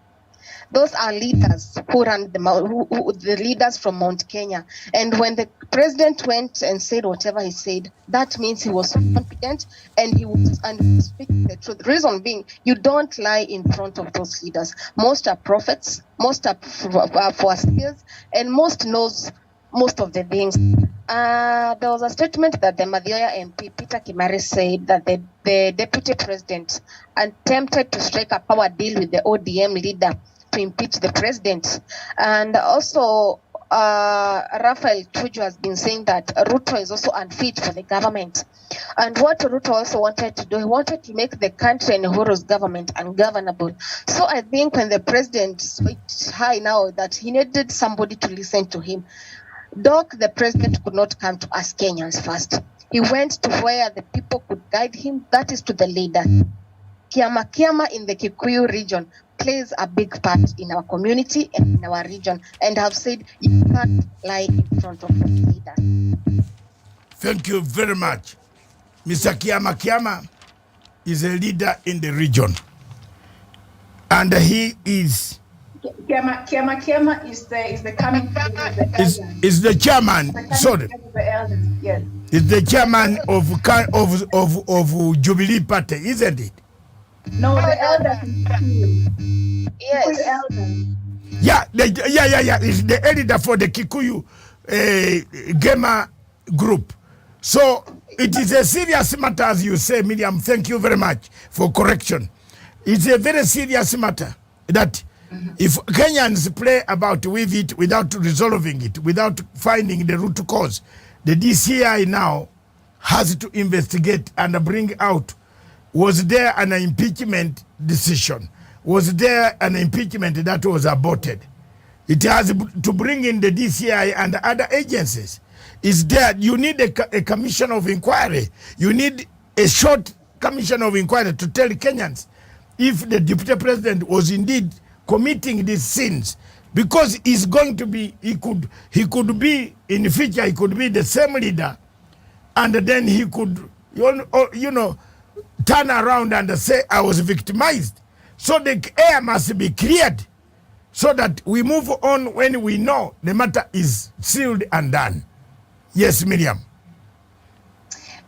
Those are leaders who run the leaders from Mount Kenya. And when the president went and said whatever he said, that means he was confident and he was speaking the truth. The reason being, you don't lie in front of those leaders. Most are prophets, most are foreseers, and most knows most of the things. There was a statement that the Madhyoya MP Peter Kimari said that the deputy president attempted to strike a power deal with the ODM leader to impeach the president. And also Raphael Tuju has been saying that Ruto is also unfit for the government. And what Ruto also wanted to do, he wanted to make the country and Uhuru's government ungovernable. So I think when the president saw it high now that he needed somebody to listen to him, the president could not come to us Kenyans first. He went to where the people could guide him, that is to the leader. Kiama in the Kikuyu region plays a big part in our community and in our region, and have said you can't lie in front of the leaders. Thank you very much. Mr. Kiama is a leader in the region, and he is Kiama is the coming is the chairman. Sorry, yes. Is the chairman of Jubilee Party, isn't it? No, the elders. Yes. Yeah. It's the editor for the Kikuyu Gamer group. So it is a serious matter, as you say, Miriam. Thank you very much for correction. It's a very serious matter that if Kenyans play about with it without resolving it, without finding the root cause, the DCI now has to investigate and bring out, was there an impeachment decision? Was there an impeachment that was aborted? It has to bring in the DCI and other agencies. Is there, you need a commission of inquiry. You need a short commission of inquiry to tell Kenyans if the deputy president was indeed committing these sins, because he's going to be, he could be in the future, he could be the same leader, and then he could, turn around and say, I was victimized. So the air must be cleared so that we move on when we know the matter is sealed and done. Yes, Miriam.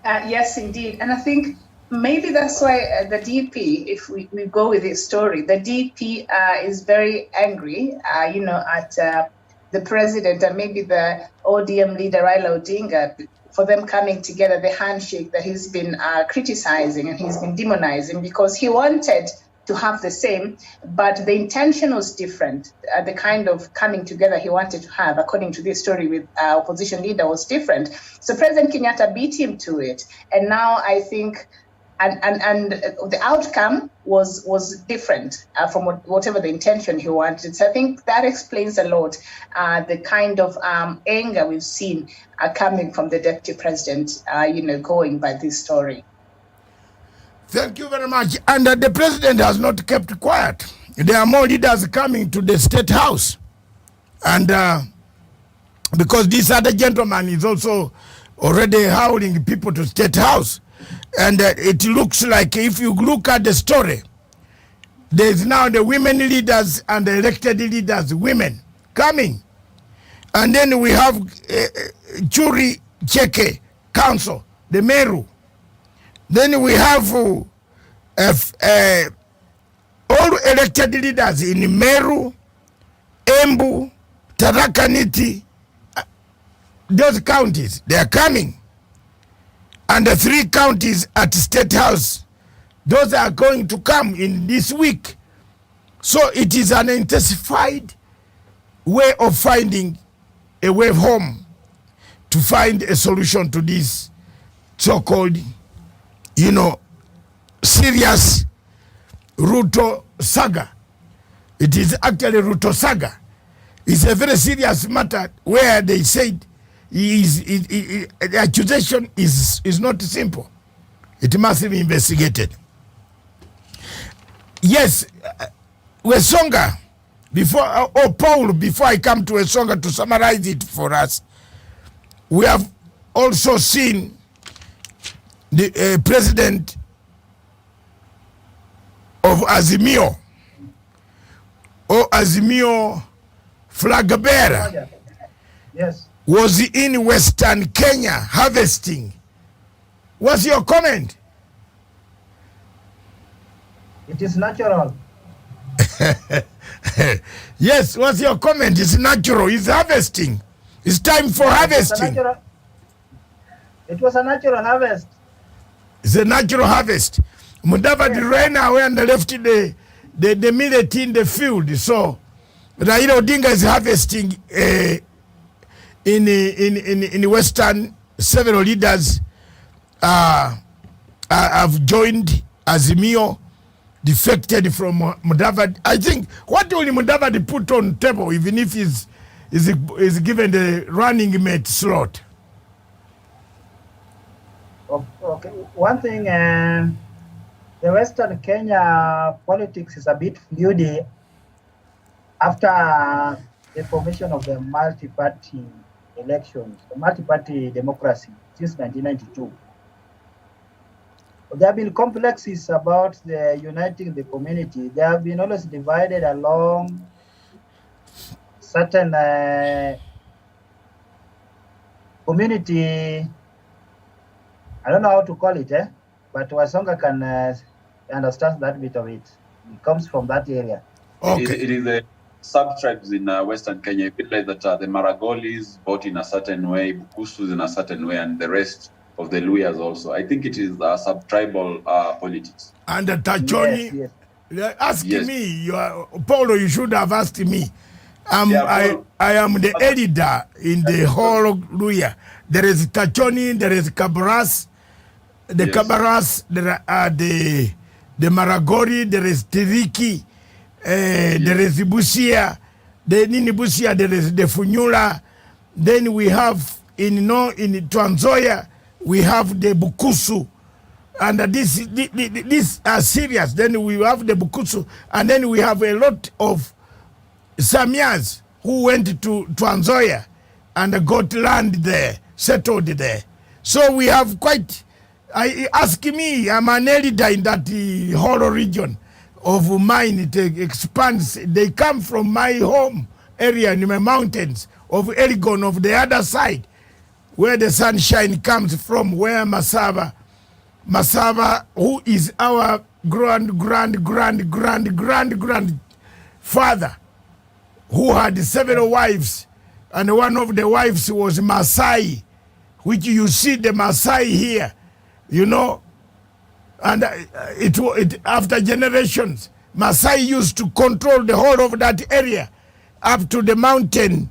Yes, indeed. And I think maybe that's why the DP, if we go with this story, the DP is very angry, at the president and maybe the ODM leader, Raila Odinga, for them coming together, the handshake that he's been criticizing and he's been demonizing, because he wanted to have the same, but the intention was different. The kind of coming together he wanted to have, according to this story with opposition leader, was different. So President Kenyatta beat him to it. And now I think, and the outcome was different from whatever the intention he wanted. So I think that explains a lot the kind of anger we've seen coming from the deputy president, going by this story. Thank you very much. And the president has not kept quiet. There are more leaders coming to the State House. And because this other gentleman is also already howling people to State House. And it looks like, if you look at the story, there's now the women leaders and the elected leaders, women, coming. And then we have Churi Cheke Council, the Meru. Then we have all elected leaders in Meru, Embu, Tarakaniti, those counties, they are coming. And the 3 counties at State House, those are going to come in this week. So it is an intensified way of finding a way home to find a solution to this so-called, serious Ruto saga. It is actually Ruto saga. It's a very serious matter where they said the accusation is not simple. It must be investigated. Yes, Wesonga, Paul, before I come to Wesonga to summarize it for us, we have also seen the president of Azimio, or Azimio flag bearer, Yes. was in Western Kenya harvesting. What's your comment? It is natural. Yes, what's your comment? It's natural. It's harvesting. It's time for harvesting. It was a natural harvest. It's a natural harvest. Mudavadi ran away and left the millet in the field. So Raila Odinga is harvesting in Western. Several leaders have joined Azimio, defected from Mudavadi. I think, what will Mudavadi put on table, even if he's given the running mate slot? Okay, one thing, the Western Kenya politics is a bit fluid after the formation of the multi-party elections, the multi-party democracy since 1992. There have been complexes about the uniting the community. They have been always divided along certain community. I don't know how to call it, but Wasonga can understand that bit of it. It comes from that area. Okay. It is the sub-tribes in Western Kenya. You feel like that the Maragolis vote in a certain way, Bukusus in a certain way, and the rest of the Luyas also. I think it is sub-tribal politics. And the Tachoni, ask me, Paulo, you should have asked me. I am the editor in the whole Luya. There is Tachoni, there is Kabaras, the Kabaras, there are the Maragori, there is Tiriki, there is Busia, the Nini Busia, there is the Funyula. Then we have in Trans Nzoia, we have the Bukusu. And these are serious. Then we have the Bukusu. And then we have a lot of Samias who went to Trans Nzoia and got land there, settled there. So we have quite, ask me, I'm an editor in that whole region of mine. It expands. They come from my home area in my mountains of Elgon, of the other side, where the sunshine comes from, where Masaba, who is our grandfather, who had several wives, and one of the wives was Masai, which you see the Masai here, and it after generations, Masai used to control the whole of that area up to the mountain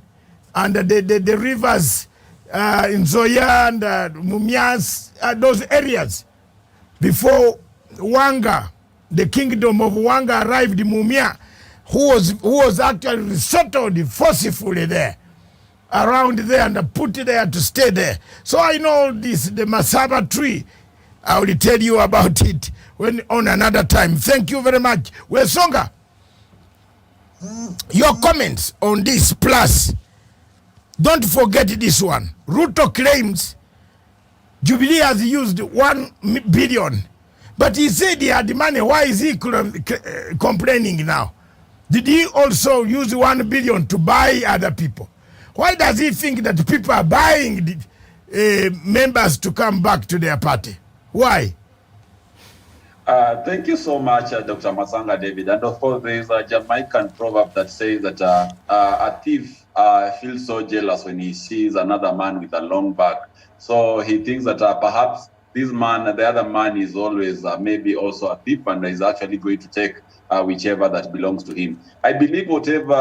and the rivers in Zoya and Mumias, those areas. Before Wanga, the kingdom of Wanga arrived in Mumia, who was actually settled forcefully there, around there, and put there to stay there. So I know this, the Masaba tree. I will tell you about it on another time. Thank you very much. Wesonga, your comments on this, plus don't forget this one. Ruto claims Jubilee has used 1 billion, but he said he had money. Why is he complaining now? Did he also use 1 billion to buy other people? Why does he think that people are buying the, members to come back to their party? Why? Thank you so much, Dr. Masanga David. And of course, there is a Jamaican proverb that says that a thief feels so jealous when he sees another man with a long back. So he thinks that perhaps this man, the other man, is always maybe also a thief and is actually going to take whichever that belongs to him. I believe whatever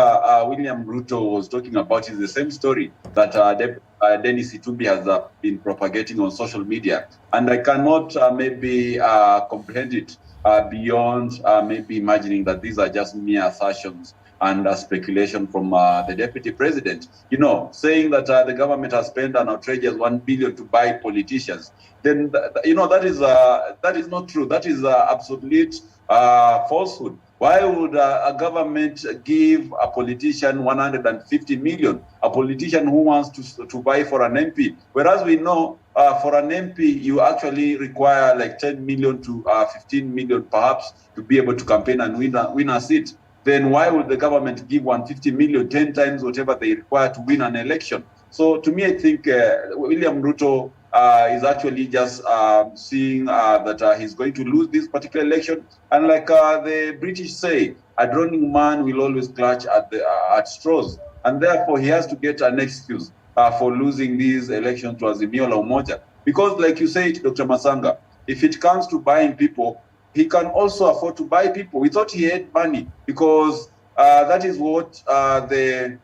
William Ruto was talking about is the same story that Dennis Itumbi has been propagating on social media. And I cannot maybe comprehend it beyond maybe imagining that these are just mere assertions and speculation from the deputy president, you know, saying that the government has spent an outrageous 1 billion to buy politicians. Then, you know, that is not true. That is absolute falsehood. Why would a government give a politician 150 million, a politician who wants to buy for an MP? Whereas we know for an MP, you actually require like 10 million to 15 million perhaps to be able to campaign and win a seat. Then why would the government give 150 million, 10 times whatever they require to win an election? So to me, I think William Ruto is actually just seeing that he's going to lose this particular election. And like the British say, a drowning man will always clutch at straws. And therefore, he has to get an excuse for losing these elections to Azimio la Umoja. Because like you said, Dr. Masanga, if it comes to buying people, he can also afford to buy people. We thought he had money because that is what the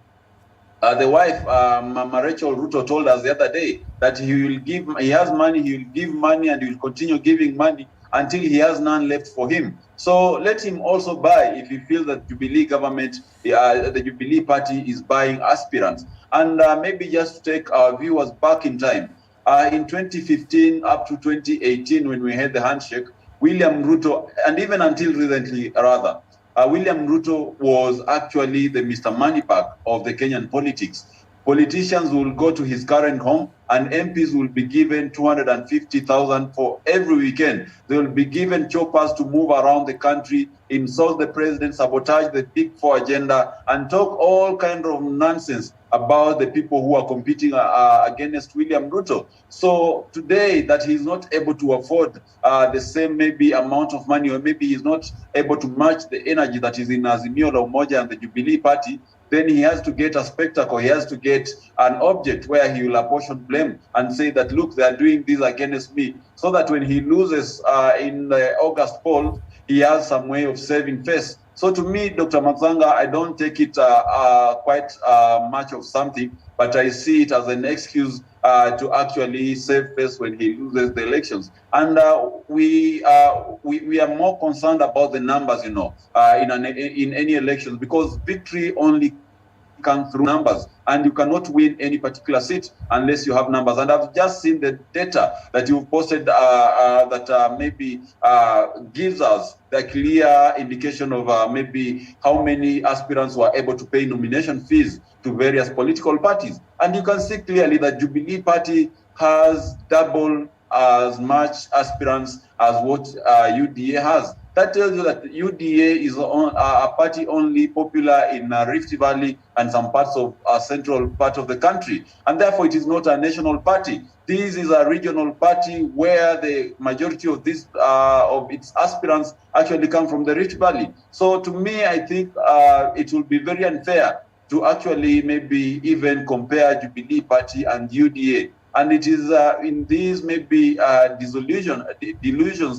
wife, Mama Rachel Ruto, told us the other day, that he has money, he will give money, and he will continue giving money until he has none left for him. So let him also buy if he feels that Jubilee government, the Jubilee party is buying aspirants. And maybe just to take our viewers back in time, in 2015 up to 2018, when we had the handshake, William Ruto, and even until recently, rather, William Ruto was actually the Mr. Moneybag of the Kenyan politics. Politicians will go to his current home and MPs will be given 250,000 for every weekend. They will be given choppers to move around the country, insult the president, sabotage the Big Four agenda, and talk all kind of nonsense about the people who are competing against William Ruto. So today that he's not able to afford the same maybe amount of money, or maybe he's not able to match the energy that is in Azimio la Umoja and the Jubilee party, then he has to get a spectacle, he has to get an object where he will apportion blame and say that, look, they are doing this against me, so that when he loses in the August poll, he has some way of saving face. So to me, Dr. Matsanga, I don't take it quite much of something, but I see it as an excuse to actually save face when he loses the elections. And we are more concerned about the numbers, you know, in any elections, because victory only comes through numbers, and you cannot win any particular seat unless you have numbers. And I've just seen the data that you've posted that maybe gives us the clear indication of maybe how many aspirants were able to pay nomination fees to various political parties. And you can see clearly that Jubilee Party has double as much aspirants as what UDA has. That tells you that UDA is a party only popular in Rift Valley and some parts of central part of the country. And therefore, it is not a national party. This is a regional party where the majority of this of its aspirants actually come from the Rift Valley. So to me, I think it will be very unfair to actually maybe even compare Jubilee Party and UDA. And it is in these maybe delusions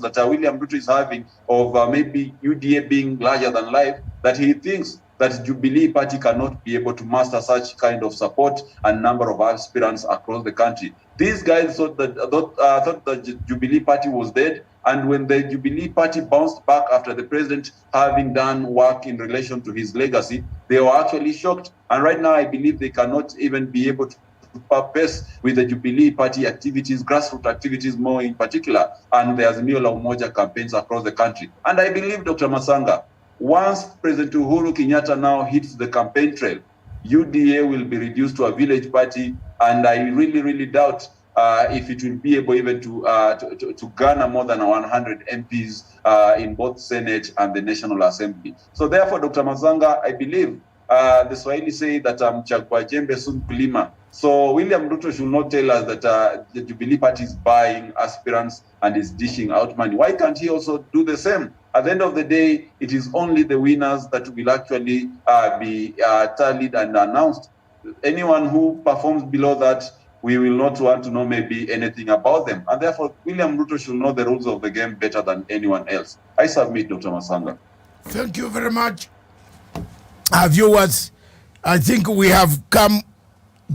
that William Ruto is having of maybe UDA being larger than life, that he thinks that Jubilee Party cannot be able to master such kind of support and number of aspirants across the country. These guys thought that the Jubilee Party was dead, and when the Jubilee Party bounced back after the president having done work in relation to his legacy, they were actually shocked. And right now, I believe they cannot even be able to purpose with the Jubilee Party activities, grassroots activities more in particular, and the Azimio la Umoja campaigns across the country. And I believe, Dr. Masanga, once President Uhuru Kenyatta now hits the campaign trail, UDA will be reduced to a village party, and I really, really doubt if it will be able even to garner more than 100 MPs in both Senate and the National Assembly. So therefore, Dr. Mazanga, I believe the Swahili say that Chagwa Jembe Sun Kulima. So William Ruto should not tell us that the Jubilee Party is buying aspirants and is dishing out money. Why can't he also do the same? At the end of the day, it is only the winners that will actually be tallied and announced. Anyone who performs below that, we will not want to know maybe anything about them. And therefore, William Ruto should know the rules of the game better than anyone else. I submit, Dr. Masanga. Thank you very much. Our viewers, I think we have come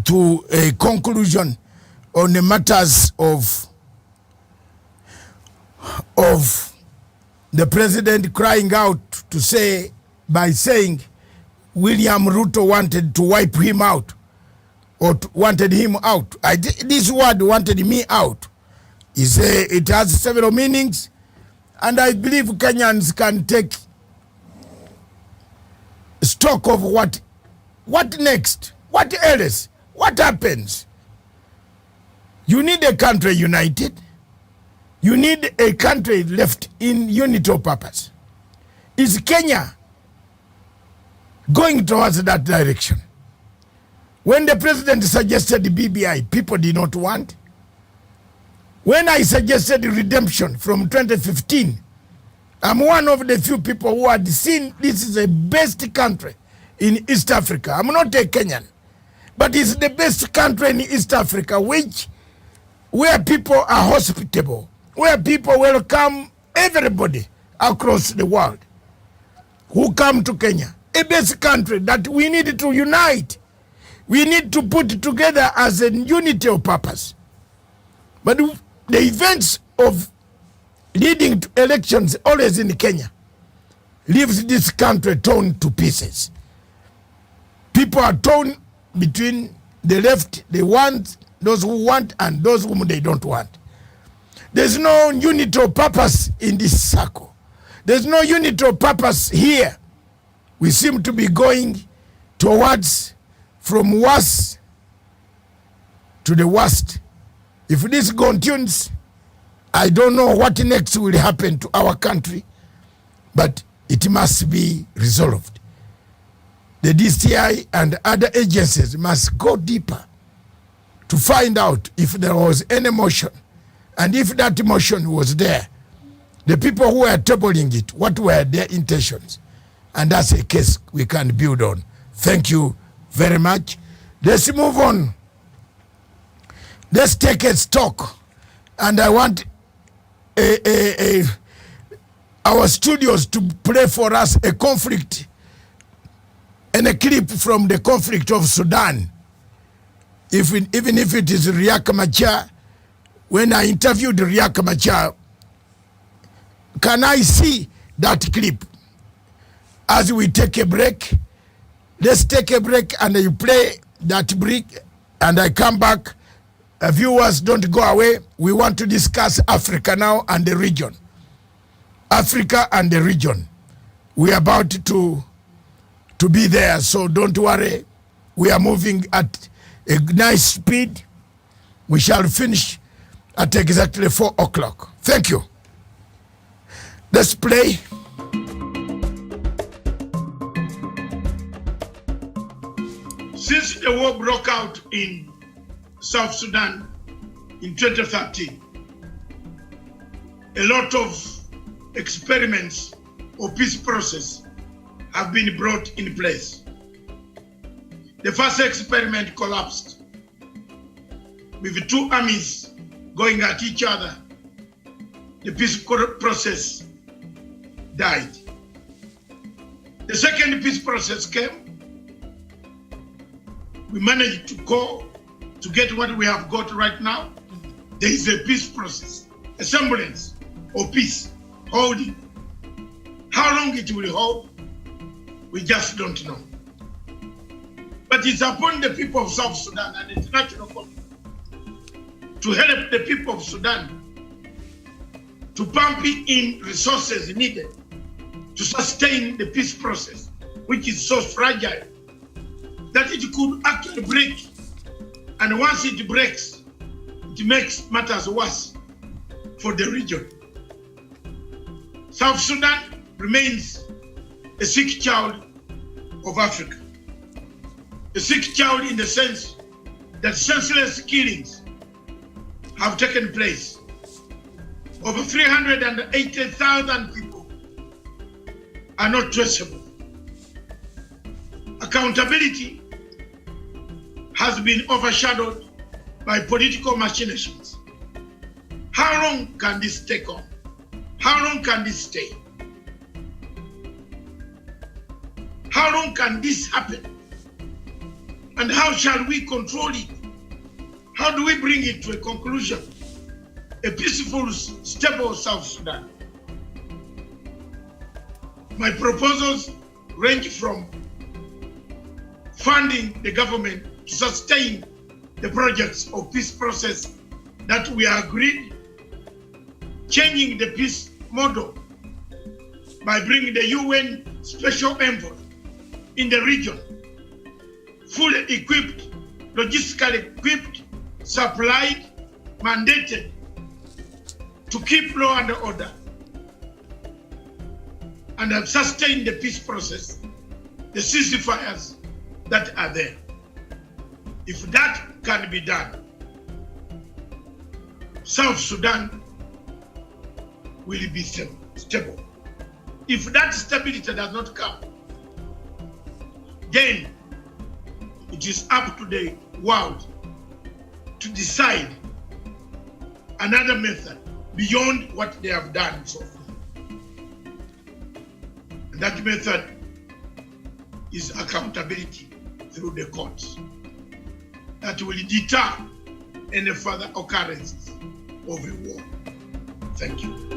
to a conclusion on the matters of the president crying out to say, by saying William Ruto wanted to wipe him out or wanted him out. This word wanted me out. He say it has several meanings, and I believe Kenyans can take stock of what next, what else, what happens. You need a country united. You need a country left in unity of purpose. Is Kenya going towards that direction? When the president suggested the BBI, people did not want. When I suggested redemption from 2015, I'm one of the few people who had seen this is the best country in East Africa. I'm not a Kenyan, but it's the best country in East Africa, where people are hospitable, where people welcome everybody across the world who come to Kenya. A best country that we need to unite. We need to put together as a unity of purpose. But the events of leading to elections always in Kenya leaves this country torn to pieces. People are torn between the left, they want, those who want, and those whom they don't want. There's no unity of purpose in this circle. There's no unity of purpose here. We seem to be going towards from worse to the worst. If this continues, I don't know what next will happen to our country, but it must be resolved. The DCI and other agencies must go deeper to find out if there was any motion, and if that motion was there, the people who were tabling it, what were their intentions? And that's a case we can build on. Thank you very much. Let's move on. Let's take a stock. And I want our studios to play for us a conflict and a clip from the conflict of Sudan. Even if it is Riek Machar, when I interviewed Riek Machar, can I see that clip? As we take a break, let's take a break and you play that break and I come back. Viewers, don't go away. We want to discuss Africa now and the region. Africa and the region. We are about to be there, so don't worry. We are moving at a nice speed. We shall finish at exactly 4 o'clock. Thank you. Let's play. Since the war broke out in South Sudan in 2013, a lot of experiments or peace process have been brought in place. The first experiment collapsed with the two armies going at each other. The peace process died. The second peace process came. We managed to go to get what we have got right now. There is a peace process, a semblance of peace holding. How long it will hold, we just don't know. But it's upon the people of South Sudan and the international community to help the people of Sudan to pump in resources needed to sustain the peace process, which is so fragile that it could actually break. And once it breaks, it makes matters worse for the region. South Sudan remains a sick child of Africa. A sick child in the sense that senseless killings have taken place. Over 380,000 people are not traceable. Accountability has been overshadowed by political machinations. How long can this take on? How long can this stay? How long can this happen? And how shall we control it? How do we bring it to a conclusion? A peaceful, stable South Sudan. My proposals range from funding the government to sustain the projects of peace process that we agreed, changing the peace model by bringing the UN special envoy in the region, fully equipped, logistically equipped, supplied, mandated to keep law and order and have sustained the peace process, the ceasefires that are there. If that can be done, South Sudan will be stable. If that stability does not come, then it is up to the world to decide another method beyond what they have done so far. And that method is accountability through the courts that will deter any further occurrences of a war. Thank you.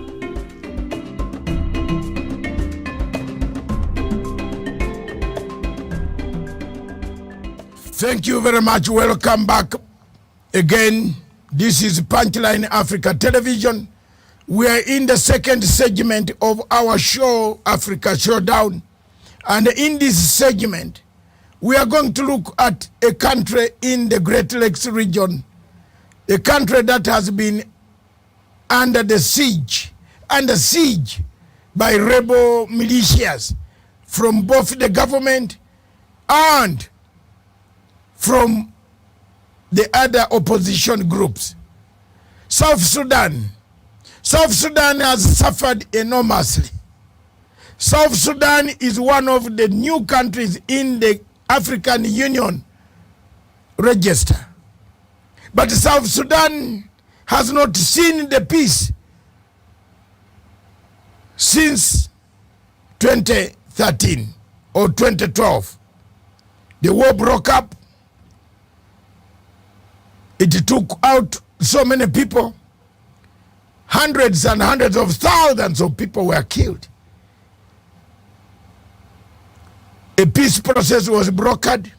Thank you very much. Welcome back again. This is Punchline Africa Television. We are in the second segment of our show, Africa Showdown. And in this segment, we are going to look at a country in the Great Lakes region, a country that has been under siege by rebel militias from both the government and from the other opposition groups. South Sudan has suffered enormously. South Sudan is one of the new countries in the African Union register. But South Sudan has not seen the peace since 2013 or 2012. The war broke up. It took out so many people. Hundreds and hundreds of thousands of people were killed. A peace process was brokered.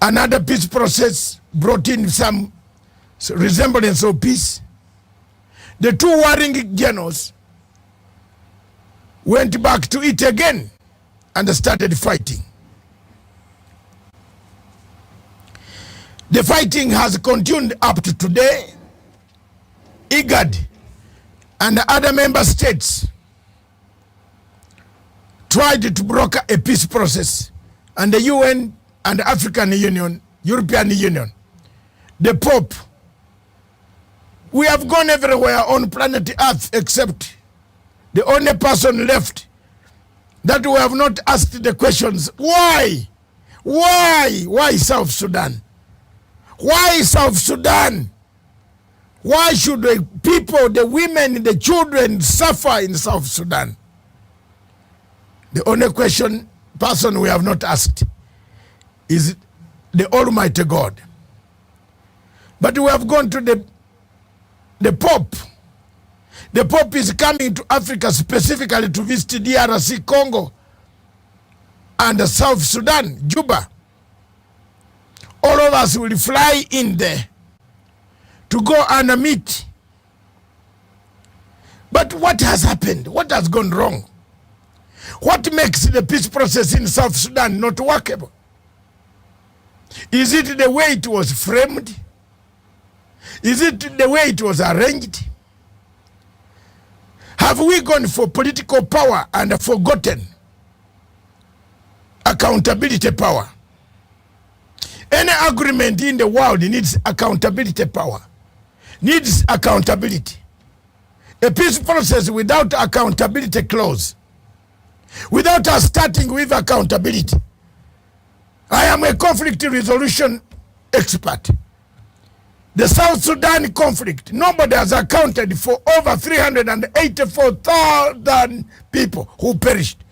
Another peace process brought in some resemblance of peace. The two warring generals went back to it again and started fighting. The fighting has continued up to today. IGAD and other member states tried to broker a peace process, and the UN and the African Union, European Union, the Pope. We have gone everywhere on planet Earth except the only person left that we have not asked the questions. Why? Why South Sudan? Why South Sudan? Why should the people, the women, the children suffer in South Sudan? The only person we have not asked is the Almighty God. But we have gone to the Pope. The Pope is coming to Africa specifically to visit DRC Congo and South Sudan, Juba. All of us will fly in there to go and meet. But what has happened? What has gone wrong? What makes the peace process in South Sudan not workable? Is it the way it was framed? Is it the way it was arranged? Have we gone for political power and forgotten accountability power? Any agreement in the world needs accountability power, needs accountability. A peace process without accountability clause, without us starting with accountability. I am a conflict resolution expert. The South Sudan conflict, nobody has accounted for over 384,000 people who perished.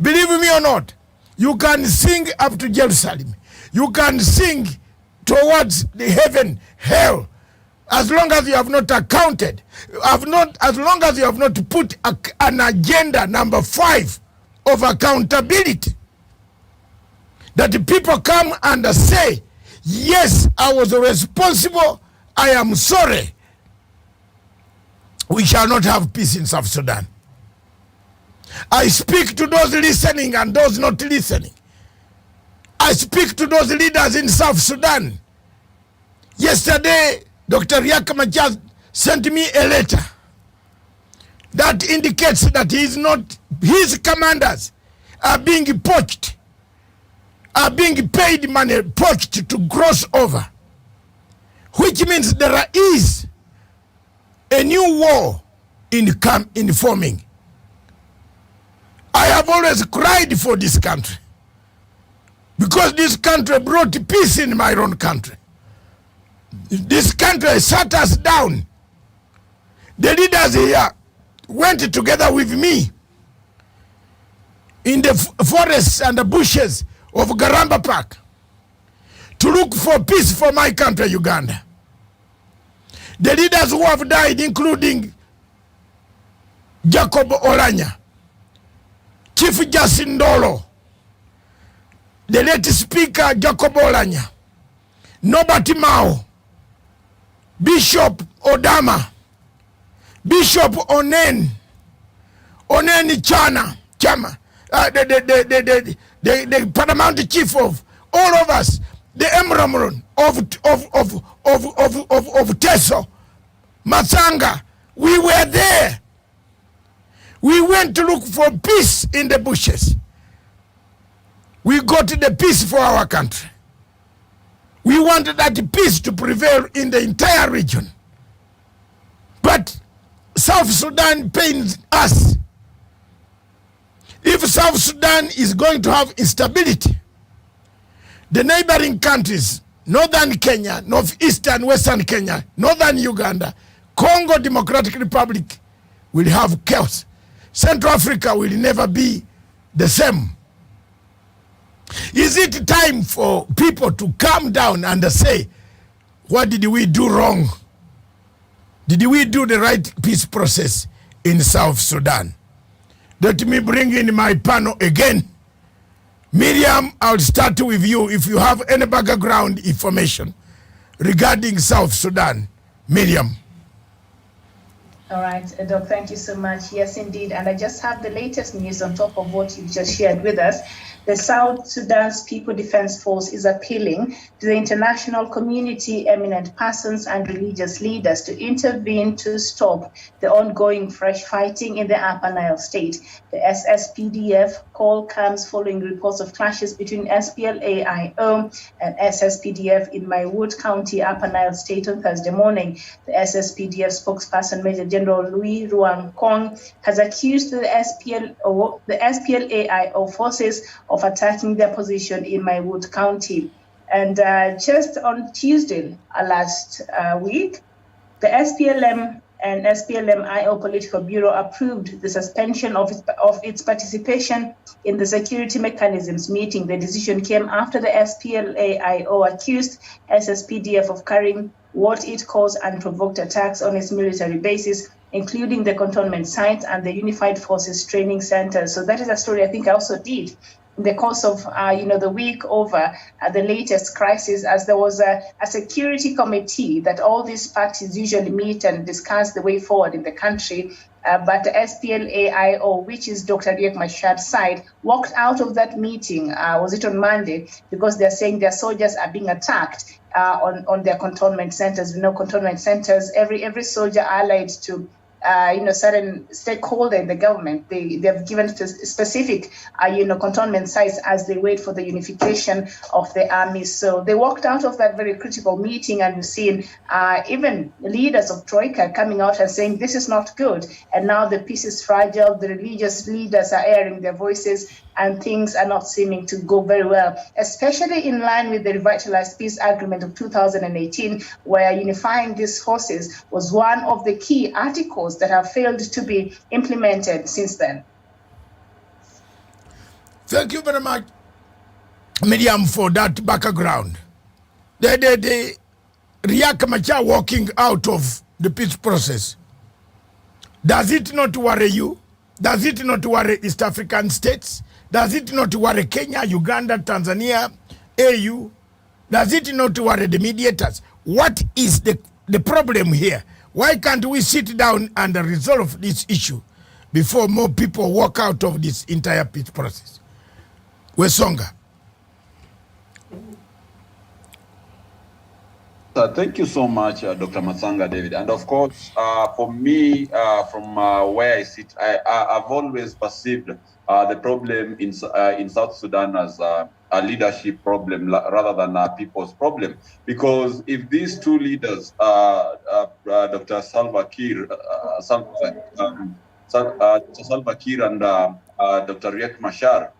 Believe me or not, you can sing up to Jerusalem. You can sing towards the heaven, hell, as long as you have not accounted, as long as you have not put an agenda number 5 of accountability. That the people come and say, yes, I was responsible, I am sorry. We shall not have peace in South Sudan. I speak to those listening and those not listening. I speak to those leaders in South Sudan. Yesterday, Dr. Riek Machar sent me a letter that indicates that his commanders are being poached, are being paid money, poached to cross over, which means there is a new war in forming. I have always cried for this country because this country brought peace in my own country. This country sat us down. The leaders here went together with me in the forests and the bushes of Garamba Park to look for peace for my country, Uganda. The leaders who have died, including Jacob Olanya, Chief Justice Ndolo, the late Speaker Jacob Olanya, Nobati Mao, Bishop Odama, Bishop Chama, the paramount chief of all of us, the Emramron of Teso, Masanga, we were there. We went to look for peace in the bushes. We got the peace for our country. We wanted that peace to prevail in the entire region. But South Sudan pains us. If South Sudan is going to have instability, the neighboring countries, northern Kenya, northeastern, western Kenya, northern Uganda, Congo Democratic Republic will have chaos. Central Africa will never be the same. Is it time for people to calm down and say, what did we do wrong? Did we do the right peace process in South Sudan? Let me bring in my panel again. Miriam, I'll start with you if you have any background information regarding South Sudan. Miriam. All right, Doc, thank you so much. Yes, indeed. And I just have the latest news on top of what you've just shared with us. The South Sudan's People Defense Force is appealing to the international community, eminent persons and religious leaders to intervene to stop the ongoing fresh fighting in the Upper Nile state. The SSPDF call comes following reports of clashes between SPLA-IO and SSPDF in Maywood County, Upper Nile state on Thursday morning. The SSPDF spokesperson, Major General Louis Ruankong, has accused the SPLA-IO forces of attacking their position in Maywood County. And just on Tuesday last week, the SPLM and SPLM-IO Political Bureau approved the suspension of its participation in the security mechanisms meeting. The decision came after the SPLA-IO accused SSPDF of carrying what it calls unprovoked attacks on its military bases, including the cantonment site and the Unified Forces Training Center. So that is a story I think I also did in the course of the week over the latest crisis, as there was a security committee that all these parties usually meet and discuss the way forward in the country. but SPLAIO, which is Dr. Riek Machar's side, walked out of that meeting, was it on Monday, because they're saying their soldiers are being attacked on their cantonment centers. We know cantonment centers, every soldier allied to certain stakeholder in the government, they've given specific, cantonment sites as they wait for the unification of the army. So they walked out of that very critical meeting, and we've seen even leaders of Troika coming out and saying this is not good. And now the peace is fragile. The religious leaders are airing their voices, and things are not seeming to go very well, especially in line with the revitalized peace agreement of 2018, where unifying these forces was one of the key articles that have failed to be implemented since then. Thank you very much, Miriam, for that background. The Riek Machar walking out of the peace process, does it not worry you? Does it not worry East African states? Does it not worry Kenya, Uganda, Tanzania, AU? Does it not worry the mediators? What is the problem here? Why can't we sit down and resolve this issue before more people walk out of this entire peace process? Wesonga. Thank you so much, Dr. Matsanga David. And of course, for me, from where I sit, I've always perceived the problem in South Sudan as a leadership problem rather than a people's problem. Because if these two leaders, Dr. Salva Kiir and Dr. Riek Machar,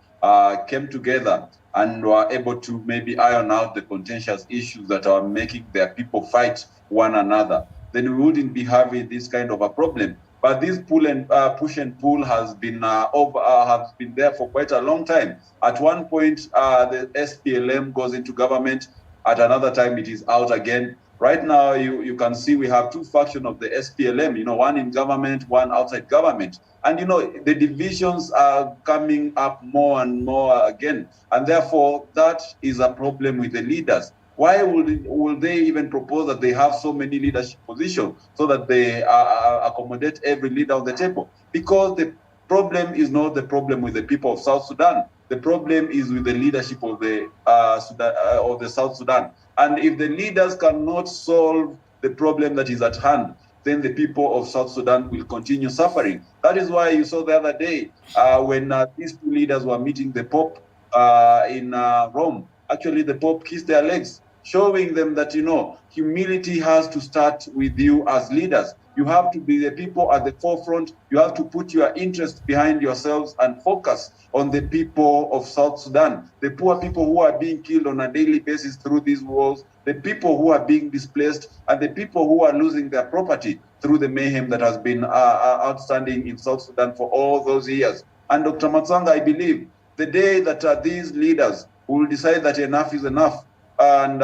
came together and were able to maybe iron out the contentious issues that are making their people fight one another, then we wouldn't be having this kind of a problem. But this push and pull has been has been there for quite a long time. At one point, the SPLM goes into government. At another time, it is out again. Right now, you can see we have two factions of the SPLM, one in government, one outside government. And, the divisions are coming up more and more again. And therefore, that is a problem with the leaders. Why will they even propose that they have so many leadership positions so that they accommodate every leader on the table? Because the problem is not the problem with the people of South Sudan. The problem is with the leadership of the South Sudan. And if the leaders cannot solve the problem that is at hand, then the people of South Sudan will continue suffering. That is why you saw the other day when these two leaders were meeting the Pope in Rome. Actually, the Pope kissed their legs, showing them that, humility has to start with you as leaders. You have to be the people at the forefront. You have to put your interests behind yourselves and focus on the people of South Sudan, the poor people who are being killed on a daily basis through these wars, the people who are being displaced, and the people who are losing their property through the mayhem that has been outstanding in South Sudan for all those years. And Dr. Matsanga, I believe the day that these leaders will decide that enough is enough, and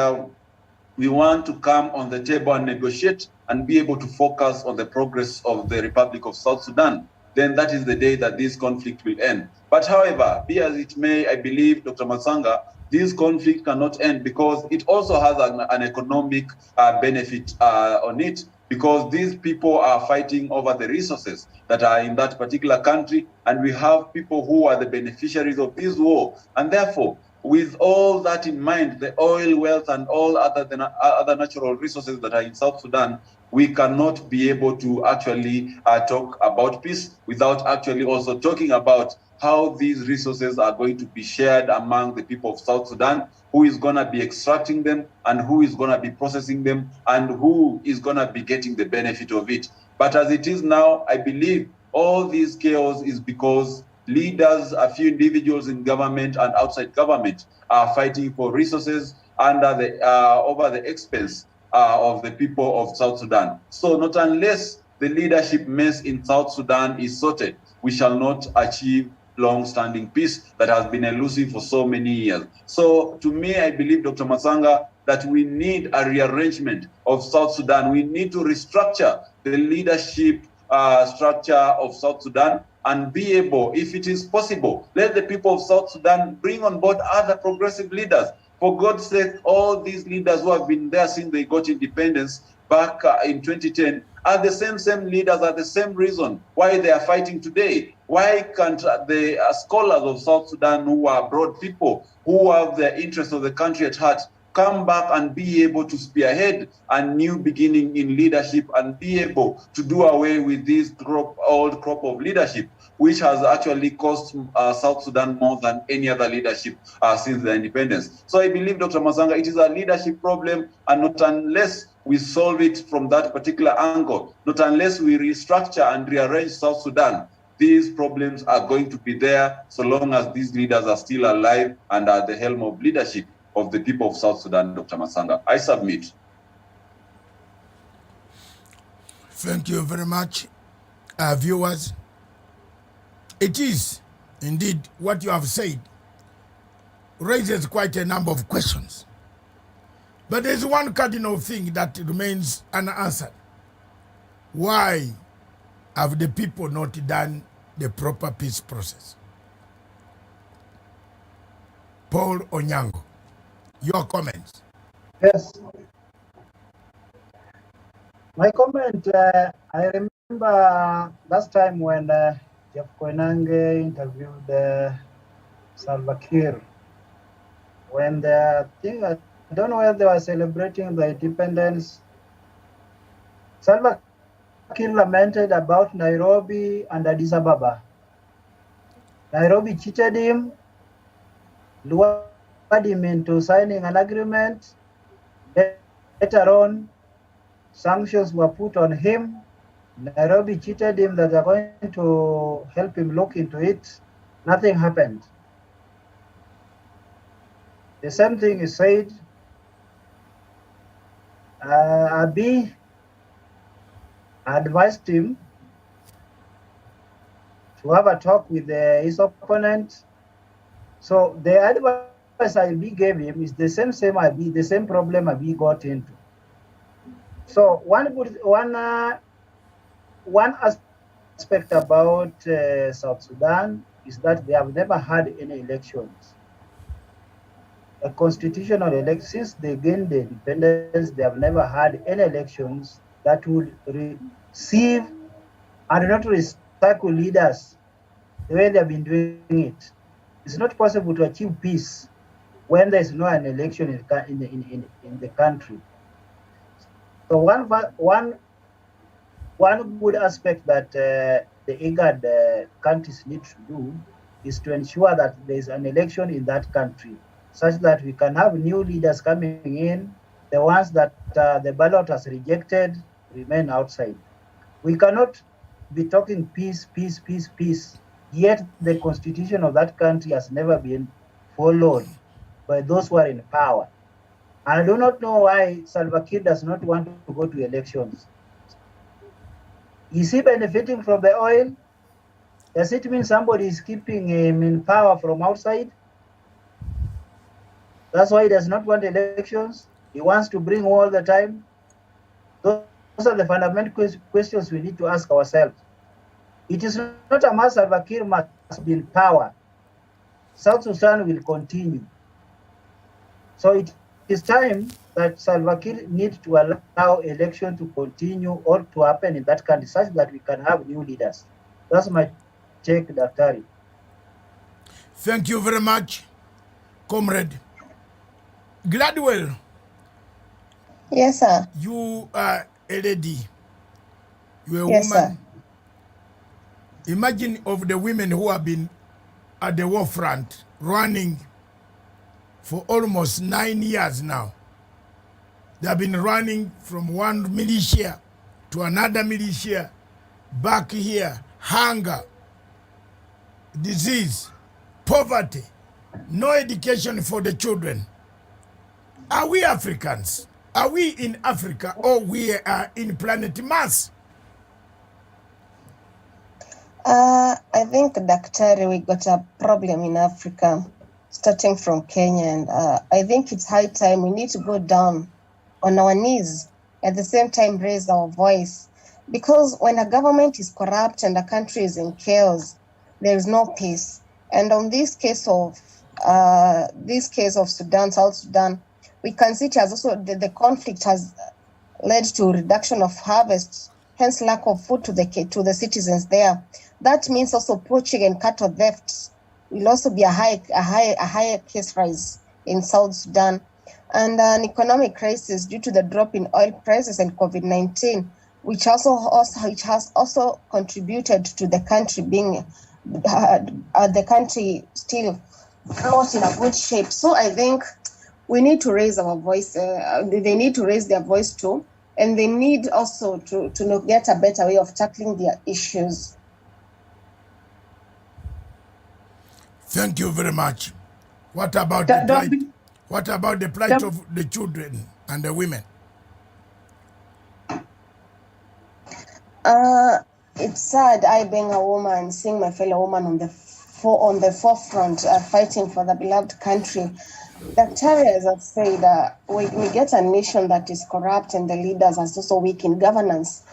we want to come on the table and negotiate and be able to focus on the progress of the Republic of South Sudan, then that is the day that this conflict will end. But however, be as it may, I believe, Dr. Matsanga, this conflict cannot end because it also has an economic benefit on it, because these people are fighting over the resources that are in that particular country, and we have people who are the beneficiaries of this war. And therefore, with all that in mind, the oil wealth and all other natural resources that are in South Sudan, we cannot be able to actually talk about peace without actually also talking about how these resources are going to be shared among the people of South Sudan, who is going to be extracting them, and who is going to be processing them, and who is going to be getting the benefit of it. But as it is now, I believe all this chaos is because leaders, a few individuals in government and outside government are fighting for resources over the expense of the people of South Sudan. So not unless the leadership mess in South Sudan is sorted, we shall not achieve long-standing peace that has been elusive for so many years. So to me, I believe, Dr. Matsanga, that we need a rearrangement of South Sudan. We need to restructure the leadership structure of South Sudan and be able, if it is possible, let the people of South Sudan bring on board other progressive leaders. For God's sake, all these leaders who have been there since they got independence, back in 2010 are the same leaders, are the same reason why they are fighting today. Why can't the scholars of South Sudan, who are broad people, who have the interests of the country at heart, come back and be able to spearhead a new beginning in leadership and be able to do away with this old crop of leadership, which has actually cost South Sudan more than any other leadership since the independence. So I believe, Dr. Masanga, it is a leadership problem, and not unless we solve it from that particular angle, not unless we restructure and rearrange South Sudan, these problems are going to be there so long as these leaders are still alive and at the helm of leadership of the people of South Sudan, Dr. Masanga. I submit. Thank you very much, viewers. It is indeed what you have said raises quite a number of questions. But there's one cardinal thing that remains unanswered. Why have the people not done the proper peace process? Paul Onyango, your comments. Yes. My comment, I remember last time when Jeff Koinange interviewed Salva Kiir, when I don't know whether they were celebrating the independence. Salva Kiir lamented about Nairobi and Addis Ababa. Nairobi cheated him, lured him into signing an agreement. Later on, sanctions were put on him. Nairobi cheated him that they're going to help him look into it. Nothing happened. The same thing is said. Abiy advised him to have a talk with his opponent. So the advice Abiy gave him is the same Abiy, the same problem Abiy got into. So one aspect about South Sudan is that they have never had any elections. A constitutional election, since they gained the independence, they have never had any elections that would receive and not recycle leaders the way they have been doing it. It's not possible to achieve peace when there is no an election in the country. So one good aspect that the IGAD countries need to do is to ensure that there is an election in that country, such that we can have new leaders coming in. The ones that the ballot has rejected remain outside. We cannot be talking peace, yet the constitution of that country has never been followed by those who are in power. And I do not know why Salva Kiir does not want to go to elections. Is he benefiting from the oil? Does it mean somebody is keeping him in power from outside? That's why he does not want elections. He wants to bring war all the time. Those are the fundamental questions we need to ask ourselves. It is not a matter Salva Kiir must be in power. South Sudan will continue. So it is time that Salva Kiir needs to allow election to continue or to happen in that country such that we can have new leaders. That's my take, Daktari. Thank you very much, Comrade. Gladwell. Yes, sir. You are a lady. You're a Yes, woman. sir. Imagine of the women who have been at the war front running for almost 9 years now. They have been running from one militia to another militia, back here, hunger, disease, poverty, no education for the children. Are we Africans? Are we in Africa or we are in planet Mars? I think, Daktari, we got a problem in Africa, starting from Kenya, and I think it's high time we need to go down on our knees, at the same time raise our voice. Because when a government is corrupt and a country is in chaos, there is no peace. And on this case of Sudan, South Sudan, we can see it as also the conflict has led to reduction of harvest, hence lack of food to the citizens there. That means also poaching and cattle thefts will also be a higher case rise in South Sudan, and an economic crisis due to the drop in oil prices and COVID-19, which has also contributed to the country being the country still not in a good shape. So I think we need to raise our voice. They need to raise their voice too, and they need also to get a better way of tackling their issues. Thank you very much. What about the plight? What about the plight of the children and the women? It's sad, I being a woman, seeing my fellow woman on the forefront, fighting for the beloved country. Daktari have said, we get a nation that is corrupt and the leaders are also weak in governance.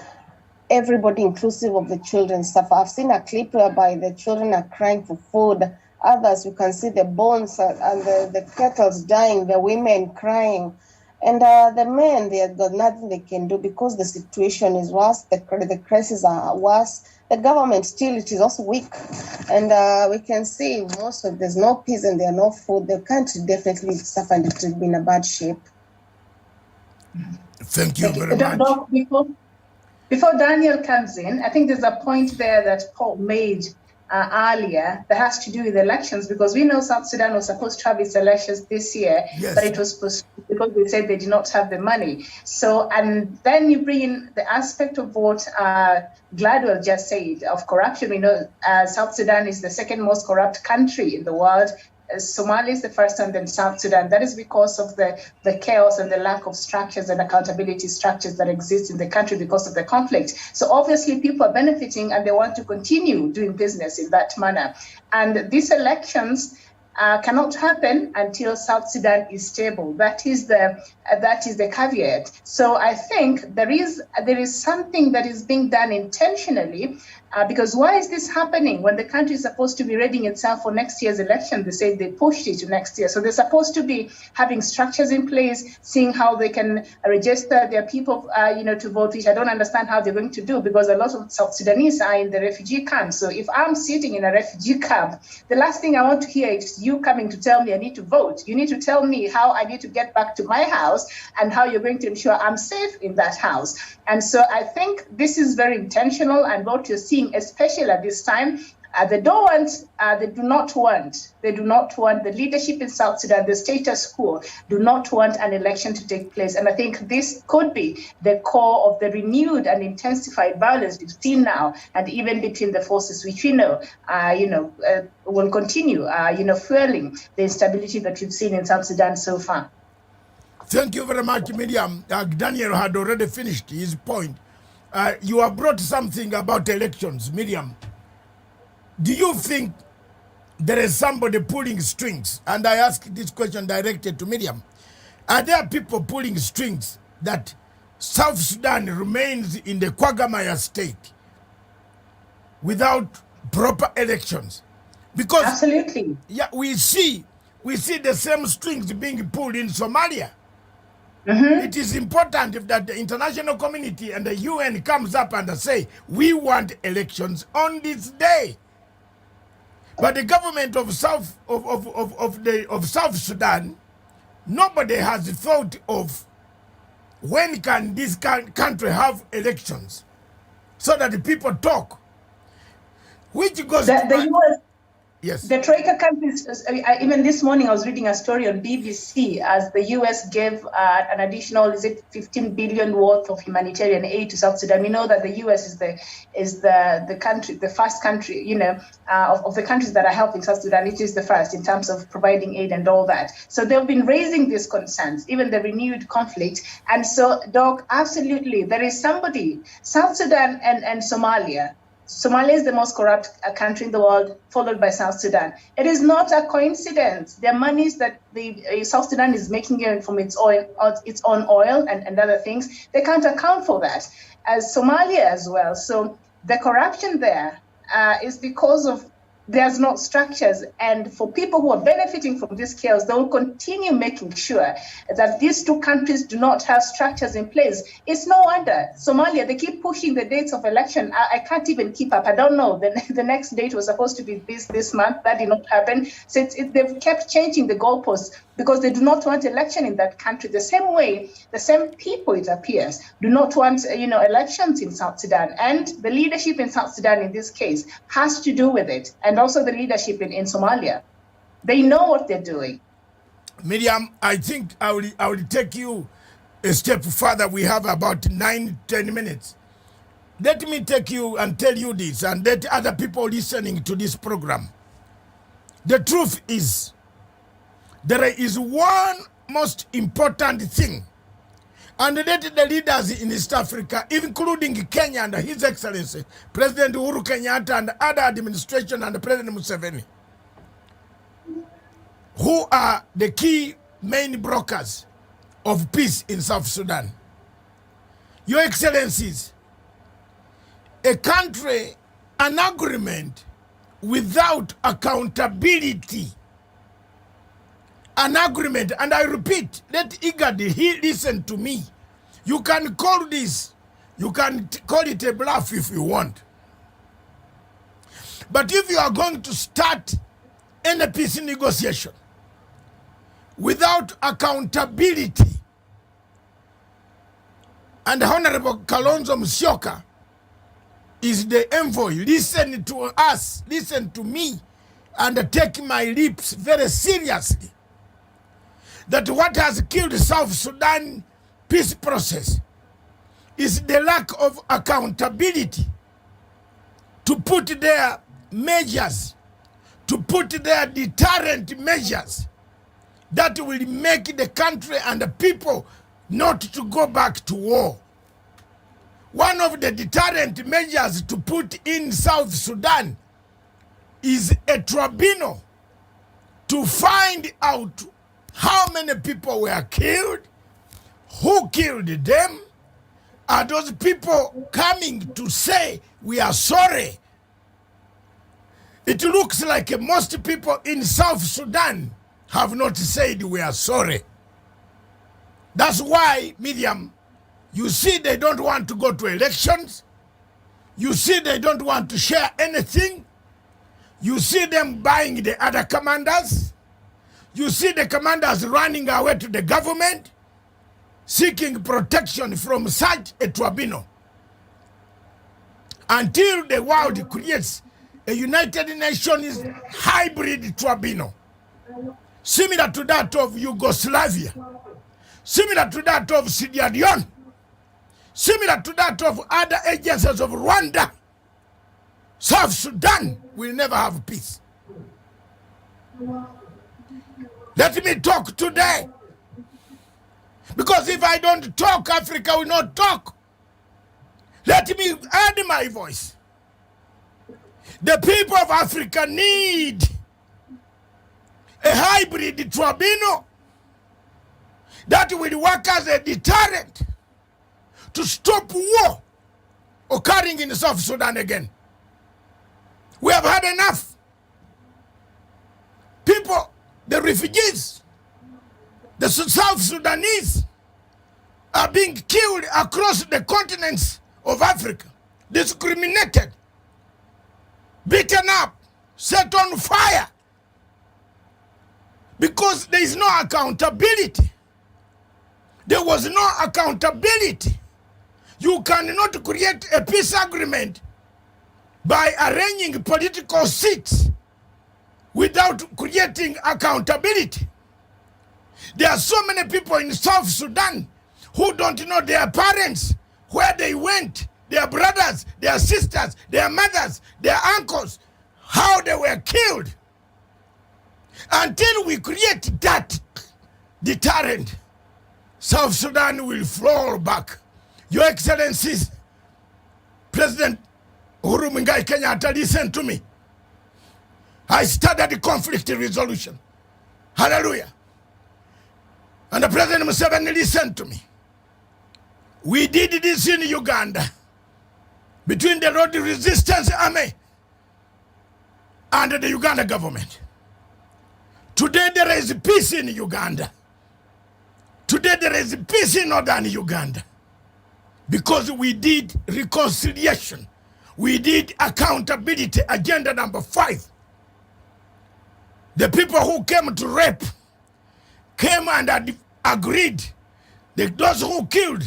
Everybody, inclusive of the children, suffer. I've seen a clip whereby the children are crying for food. Others, you can see the bones and the kettles dying, the women crying. And the men, they have got nothing they can do because the situation is worse, the crises are worse. The government still, it is also weak. And we can see there's no peace and there's no food. The country definitely suffer and it has been in a bad shape. Thank you very much. Before Daniel comes in, I think there's a point there that Paul made earlier that has to do with elections, because we know South Sudan was supposed to have its elections this year, yes, but it was supposed to, because they said they did not have the money. So, and then you bring in the aspect of what Gladwell just said of corruption. We know South Sudan is the second most corrupt country in the world. Somalia is the first, and then South Sudan. That is because of the chaos and the lack of structures and accountability structures that exist in the country because of the conflict. So obviously people are benefiting and they want to continue doing business in that manner. And these elections cannot happen until South Sudan is stable. That is the caveat. So I think there is something that is being done intentionally. Because why is this happening when the country is supposed to be readying itself for next year's election? They say they pushed it to next year. So they're supposed to be having structures in place, seeing how they can register their people, to vote, which I don't understand how they're going to do, because a lot of South Sudanese are in the refugee camp. So if I'm sitting in a refugee camp, the last thing I want to hear is you coming to tell me I need to vote. You need to tell me how I need to get back to my house and how you're going to ensure I'm safe in that house. And so I think this is very intentional, and what you're seeing, especially at this time, they do not want the leadership in South Sudan, the status quo, do not want an election to take place. And I think this could be the core of the renewed and intensified violence we've seen now, and even between the forces, which we know, will continue, fueling the instability that we've seen in South Sudan so far. Thank you very much, Miriam. Daniel had already finished his point. You have brought something about elections, Miriam. Do you think there is somebody pulling strings? And I ask this question directed to Miriam. Are there people pulling strings that South Sudan remains in the Quagmire state without proper elections? Because absolutely, yeah, we see the same strings being pulled in Somalia. Mm-hmm. It is important that the international community and the UN comes up and say, we want elections on this day. But the government of South Sudan, nobody has thought of when can this country have elections so that the people talk. Which goes the US. Yes. The Troika countries, even this morning I was reading a story on BBC as the US gave an additional, $15 billion worth of humanitarian aid to South Sudan. We know that the US is the country, the first country, of the countries that are helping South Sudan. It is the first in terms of providing aid and all that. So they've been raising these concerns, even the renewed conflict. And so, Doc, absolutely, there is somebody, South Sudan and Somalia. Somalia is the most corrupt country in the world, followed by South Sudan. It is not a coincidence. The monies that the South Sudan is making from its own oil and other things, they can't account for that, as Somalia as well. So the corruption there is because of there's no structures. And for people who are benefiting from this chaos, they will continue making sure that these two countries do not have structures in place. It's no wonder Somalia, they keep pushing the dates of election. I can't even keep up. I don't know. The next date was supposed to be this month. That did not happen. So they've kept changing the goalposts because they do not want election in that country. The same way, the same people, it appears, do not want elections in South Sudan. And the leadership in South Sudan in this case has to do with it. And also the leadership in Somalia. They know what they're doing. Miriam, I think I will take you a step further. We have about 9-10 minutes. Let me take you and tell you this, and let other people listening to this program. The truth is, there is one most important thing, and let the leaders in East Africa, including Kenya and His Excellency, President Uhuru Kenyatta and other administration and President Museveni, who are the key main brokers of peace in South Sudan. Your Excellencies, a country, an agreement without accountability, an agreement, and I repeat, let IGAD listen to me. You can call this, you can call it a bluff if you want. But if you are going to start any peace negotiation without accountability, and Honorable Kalonzo Musyoka is the envoy, listen to us, listen to me, and take my lips very seriously, that what has killed South Sudan peace process is the lack of accountability to put their measures, to put their deterrent measures that will make the country and the people not to go back to war. One of the deterrent measures to put in South Sudan is a tribunal to find out how many people were killed, who killed them, are those people coming to say, we are sorry. It looks like most people in South Sudan have not said we are sorry. That's why, Miriam, you see they don't want to go to elections. You see they don't want to share anything. You see them buying the other commanders. You see the commanders running away to the government, seeking protection from such a tribunal. Until the world creates a United Nations hybrid tribunal, similar to that of Yugoslavia, similar to that of Sierra Leone, similar to that of other agencies of Rwanda, South Sudan will never have peace. Let me talk today. Because if I don't talk, Africa will not talk. Let me add my voice. The people of Africa need a hybrid tribunal that will work as a deterrent to stop war occurring in South Sudan again. We have had enough. People, the refugees, the South Sudanese are being killed across the continents of Africa, discriminated, beaten up, set on fire, because there is no accountability. There was no accountability. You cannot create a peace agreement by arranging political seats without creating accountability. There are so many people in South Sudan who don't know their parents, where they went, their brothers, their sisters, their mothers, their uncles, how they were killed. Until we create that deterrent, South Sudan will fall back. Your Excellencies, President Uhuru Kenyatta, listen to me. I started conflict resolution. Hallelujah. And the President Museveni, listen to me. We did this in Uganda between the Road Resistance Army under the Uganda government. Today there is peace in Uganda. Today there is peace in northern Uganda. Because we did reconciliation. We did accountability, agenda number 5. The people who came to rape came and agreed. Those who killed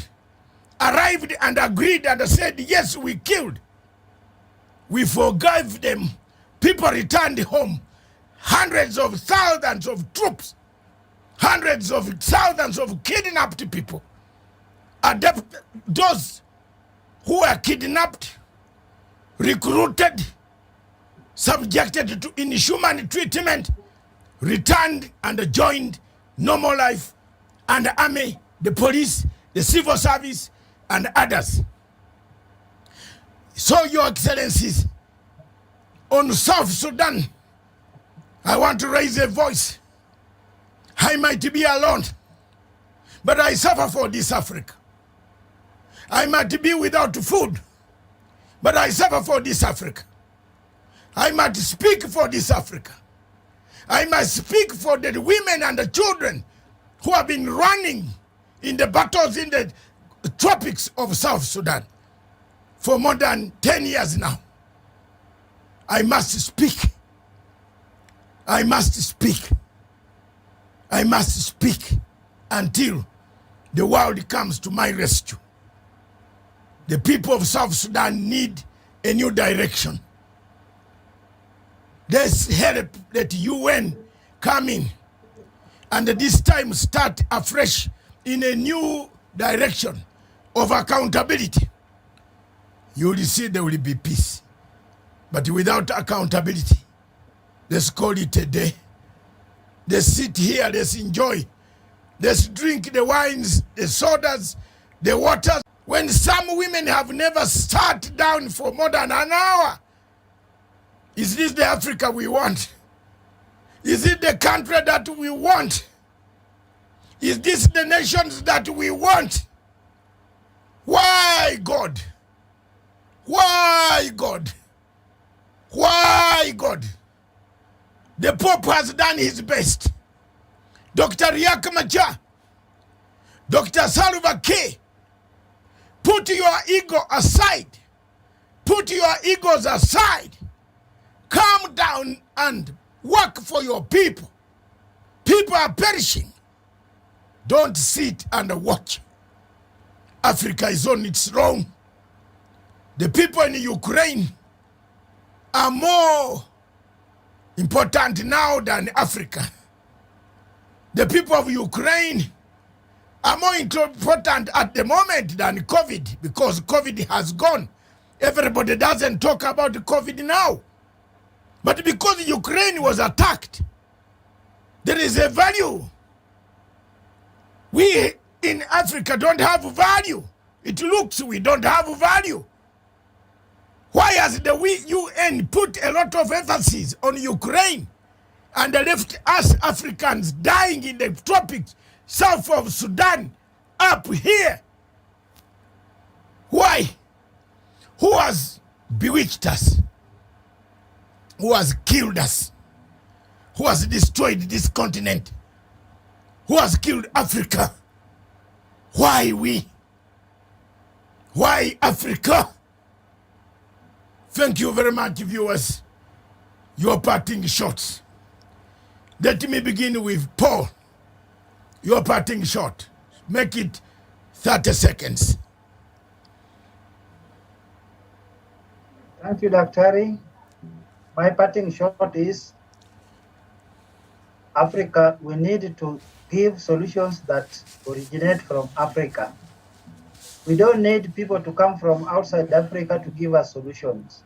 arrived and agreed and said, yes, we killed. We forgave them. People returned home. Hundreds of thousands of troops, hundreds of thousands of kidnapped people. Those who were kidnapped, recruited, subjected to inhuman treatment, returned and joined normal life and the army, the police, the civil service, and others. So, Your Excellencies, on South Sudan, I want to raise a voice. I might be alone, but I suffer for this Africa. I might be without food, but I suffer for this Africa. I might speak for this Africa. I must speak for the women and the children who have been running in the battles in the tropics of South Sudan for more than 10 years now. I must speak. I must speak. I must speak until the world comes to my rescue. The people of South Sudan need a new direction. Let's help that UN come in and this time start afresh in a new direction of accountability. You will see there will be peace. But without accountability, let's call it a day. Let's sit here, let's enjoy. Let's drink the wines, the sodas, the waters. When some women have never sat down for more than an hour, is this the Africa we want? Is it the country that we want? Is this the nations that we want? Why, God? Why, God? Why, God? The Pope has done his best. Dr. Riek Machar, Dr. Salva Kiir, put your ego aside. Put your egos aside. Calm down and work for your people. People are perishing. Don't sit and watch. Africa is on its own. The people in Ukraine are more important now than Africa. The people of Ukraine are more important at the moment than COVID, because COVID has gone. Everybody doesn't talk about COVID now. But because Ukraine was attacked, there is a value. We in Africa don't have value. It looks we don't have value. Why has the UN put a lot of emphasis on Ukraine and left us Africans dying in the tropics south of Sudan up here? Why? Who has bewitched us? Who has killed us? Who has destroyed this continent? Who has killed Africa? Why we? Why Africa? Thank you very much, viewers. Your parting shots. Let me begin with Paul. Your parting shot. Make it 30 seconds. Thank you, Dr. My parting shot is Africa, we need to give solutions that originate from Africa. We don't need people to come from outside Africa to give us solutions.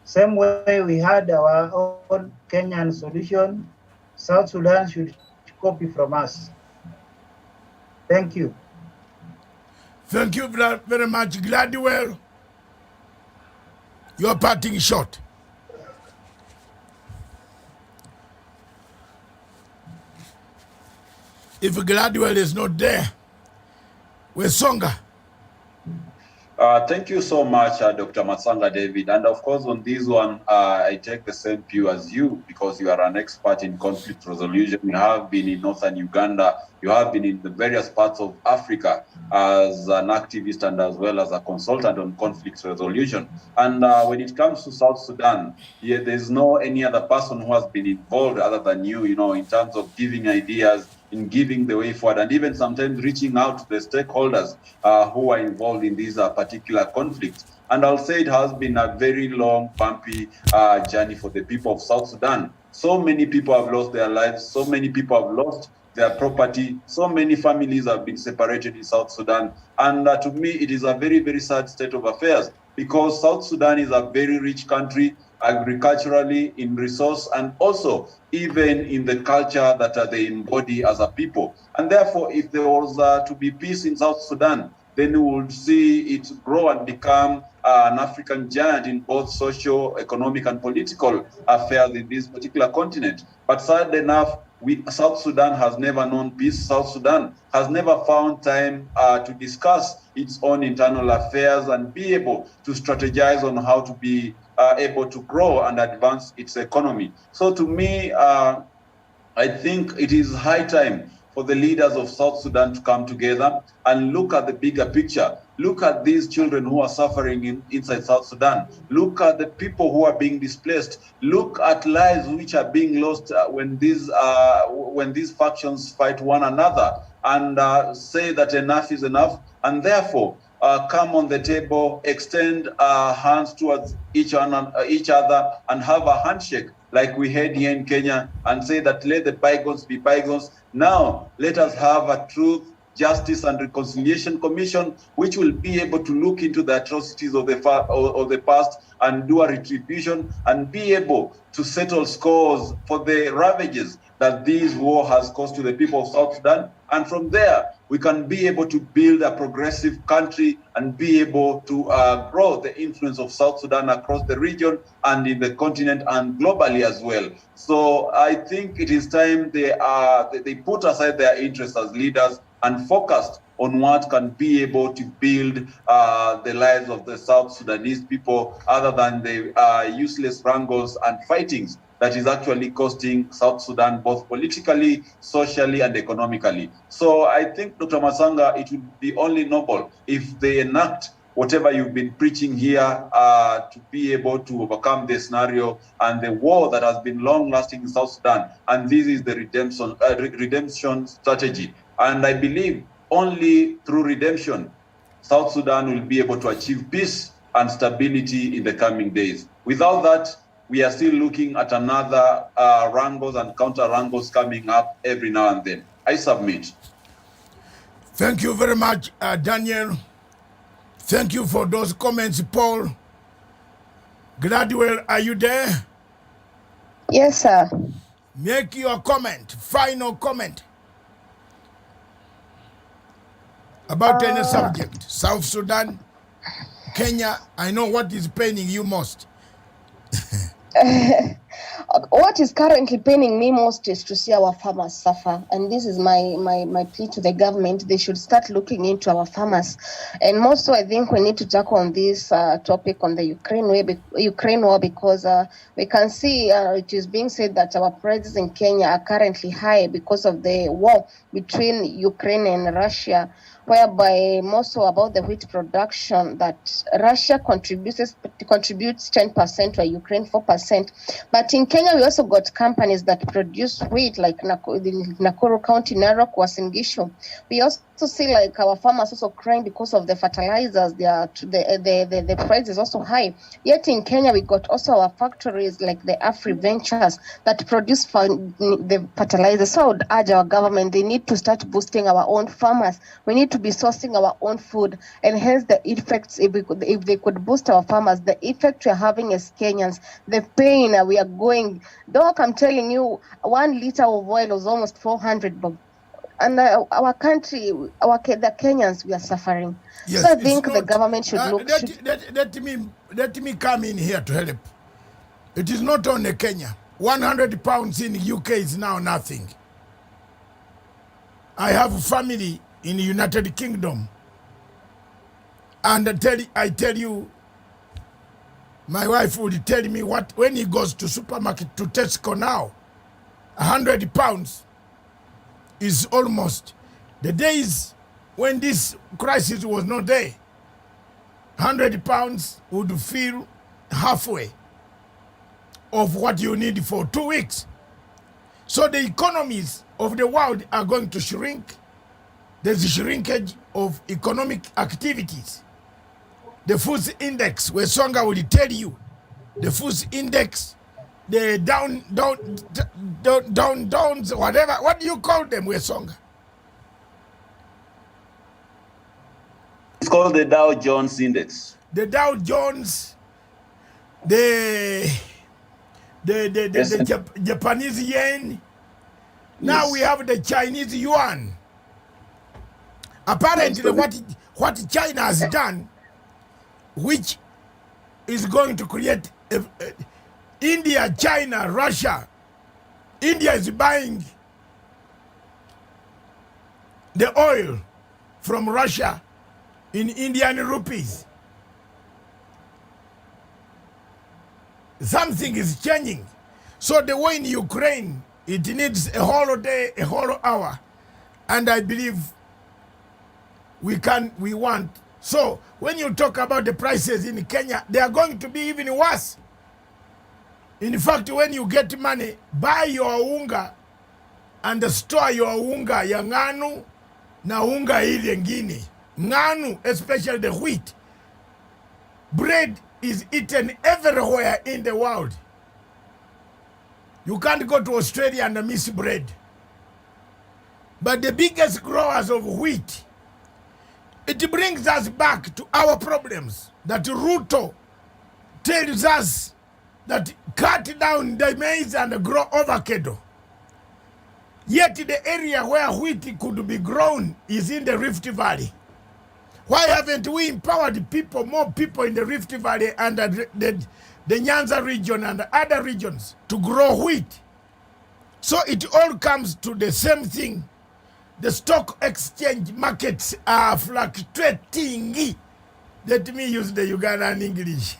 Same way we had our own Kenyan solution, South Sudan should copy from us. Thank you. Thank you very much, Gladwell. Your parting shot. If Gladwell is not there, where's Songa? Thank you so much, Dr. Matsanga David. And of course, on this one, I take the same view as you because you are an expert in conflict resolution. You have been in northern Uganda. You have been in the various parts of Africa as an activist and as well as a consultant on conflict resolution. And when it comes to South Sudan, yeah, there's no any other person who has been involved other than you, in terms of giving ideas, in giving the way forward, and even sometimes reaching out to the stakeholders who are involved in these particular conflicts. And I'll say it has been a very long, bumpy journey for the people of South Sudan. So many people have lost their lives. So many people have lost their property. So many families have been separated in South Sudan. And to me, it is a very, very sad state of affairs because South Sudan is a very rich country agriculturally, in resource, and also even in the culture that they embody as a people. And therefore, if there was to be peace in South Sudan, then we would see it grow and become an African giant in both social, economic, and political affairs in this particular continent. But sadly enough, South Sudan has never known peace. South Sudan has never found time to discuss its own internal affairs and be able to strategize on how to be able to grow and advance its economy. So to me, I think it is high time for the leaders of South Sudan to come together and look at the bigger picture. Look at these children who are suffering inside South Sudan. Look at the people who are being displaced. Look at lives which are being lost when these factions fight one another, and say that enough is enough. And therefore, come on the table, extend hands towards each other, and have a handshake like we had here in Kenya, and say that let the bygones be bygones. Now, let us have a truth, justice, and reconciliation commission, which will be able to look into the atrocities of the past and do a retribution and be able to settle scores for the ravages that this war has caused to the people of South Sudan. And from there, we can be able to build a progressive country and be able to grow the influence of South Sudan across the region and in the continent and globally as well. So I think it is time they put aside their interests as leaders and focused on what can be able to build the lives of the South Sudanese people, other than the useless wrangles and fightings that is actually costing South Sudan both politically, socially, and economically. So I think, Dr. Masanga, it would be only noble if they enact whatever you've been preaching here to be able to overcome the scenario and the war that has been long-lasting in South Sudan. And this is the redemption strategy. And I believe only through redemption, South Sudan will be able to achieve peace and stability in the coming days. Without that, we are still looking at another wrangles and counter wrangles coming up every now and then. I submit. Thank you very much, Daniel. Thank you for those comments, Paul. Gladwell, are you there? Yes, sir. Make your comment, final comment about any subject. South Sudan, Kenya, I know what is paining you most. What is currently paining me most is to see our farmers suffer, and this is my plea to the government. They should start looking into our farmers, and more so, I think we need to tackle on this topic on the Ukraine war, because we can see it is being said that our prices in Kenya are currently high because of the war between Ukraine and Russia, whereby more so about the wheat production, that Russia contributes 10% to Ukraine 4%. But in Kenya, we also got companies that produce wheat, like Nakuru County, Narok, Uasin Gishu. We also see like our farmers also crying because of the fertilizers. The price is also high. Yet in Kenya, we got also our factories like the Afri Ventures that produce the fertilizers. So I would urge our government, they need to start boosting our own farmers. We need to be sourcing our own food, and hence the effects, if they could boost our farmers, the effect we're having as Kenyans, the pain we are going. Doc, I'm telling you, 1 liter of oil was almost 400 bob. And our country, the Kenyans, we are suffering. Yes, so I think the government should look. Let me come in here to help. It is not only Kenya. 100 pounds in the UK is now nothing. I have a family in the United Kingdom. And I tell you, my wife would tell me what when he goes to supermarket to Tesco now, 100 pounds is almost the days when this crisis was not there. 100 pounds would fill halfway of what you need for 2 weeks. So the economies of the world are going to shrink. There's a shrinkage of economic activities. The food index, where Songa will tell you, the food index, the downs, whatever, what do you call them, where Songa? It's called the Dow Jones Index. The Dow Jones, the Japanese yen. Now Yes. we have the Chinese yuan. Apparently, what China has done, which is going to create India, China, Russia. India is buying the oil from Russia in Indian rupees. Something is changing. So the war in Ukraine, it needs a whole day, a whole hour. And I believe we want. So when you talk about the prices in Kenya, they are going to be even worse. In fact, when you get money, buy your unga and store your unga ya nganu na unga ile ngine. Nganu, especially the wheat. Bread is eaten everywhere in the world. You can't go to Australia and miss bread. But the biggest growers of wheat, it brings us back to our problems that Ruto tells us that cut down the maize and grow avocado. Yet the area where wheat could be grown is in the Rift Valley. Why haven't we empowered people, more people in the Rift Valley and the Nyanza region and other regions to grow wheat? So it all comes to the same thing. The stock exchange markets are fluctuating. Let me use the Ugandan English.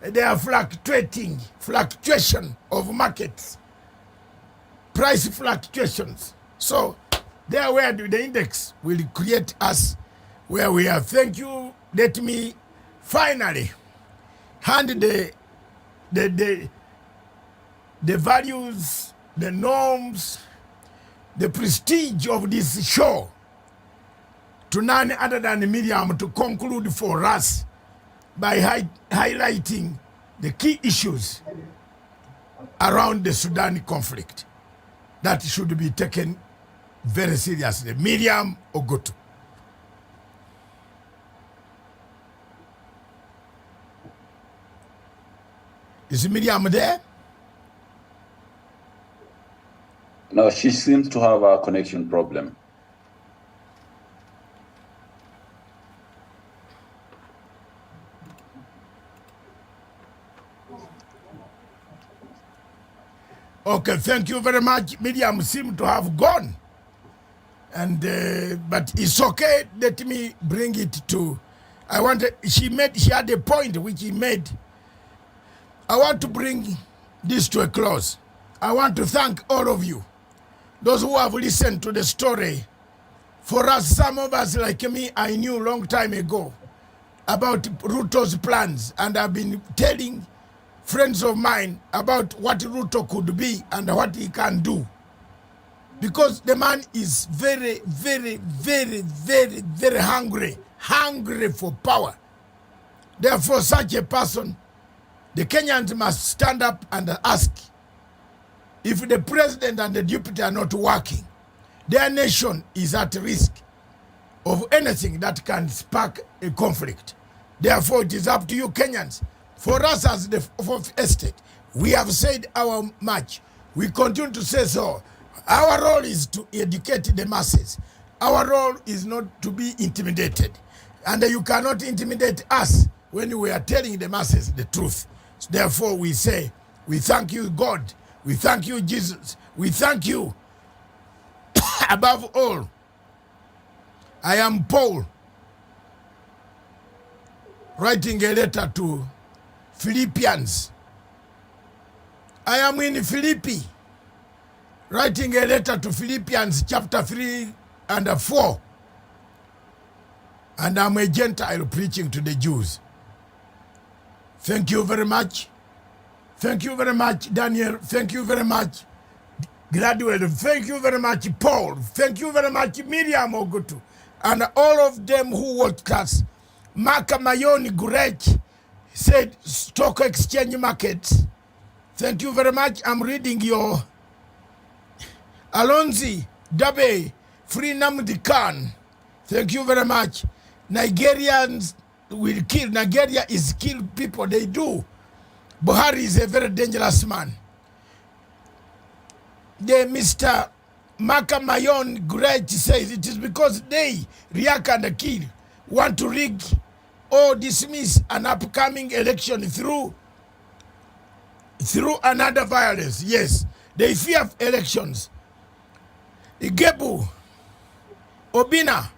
They are fluctuating, fluctuation of markets, price fluctuations. So there where the index will create us where we are. Thank you. Let me finally hand the values, the norms, the prestige of this show to none other than Miriam to conclude for us by highlighting the key issues around the Sudan conflict that should be taken very seriously. Miriam Ogotu. Is Miriam there? No, she seems to have a connection problem. Okay, thank you very much. Miriam seemed to have gone. And but it's okay. Let me bring it to she had a point which he made. I want to bring this to a close. I want to thank all of you, those who have listened to the story. For us, some of us like me, I knew a long time ago about Ruto's plans, and I've been telling friends of mine about what Ruto could be and what he can do. Because the man is very, very, very, very, very hungry for power. Therefore, such a person, the Kenyans must stand up and ask, if the president and the deputy are not working, their nation is at risk of anything that can spark a conflict. Therefore, it is up to you Kenyans. For us as the fourth estate, we have said our much. We continue to say so. Our role is to educate the masses. Our role is not to be intimidated. And you cannot intimidate us when we are telling the masses the truth. Therefore, we say, we thank you, God. We thank you, Jesus. We thank you. Above all, I am Paul. writing a letter to Philippians. I am in Philippi, writing a letter to Philippians chapter 3 and 4. And I'm a Gentile preaching to the Jews. Thank you very much. Thank you very much, Daniel. Thank you very much, Gladwell. Thank you very much, Paul. Thank you very much, Miriam Ogutu. And all of them who watched us. Maka Mayoni Gurech said stock exchange markets. Thank you very much. I'm reading your Alonzi Dabe Free Namdi Khan. Thank you very much. Nigerians will kill. Nigeria is kill people. They do. Buhari is a very dangerous man. The Mr. Maka Mayon Gurech says it is because they, Riak and Akil, want to rig or dismiss an upcoming election through another violence. Yes, they fear elections. Igebu, Obina,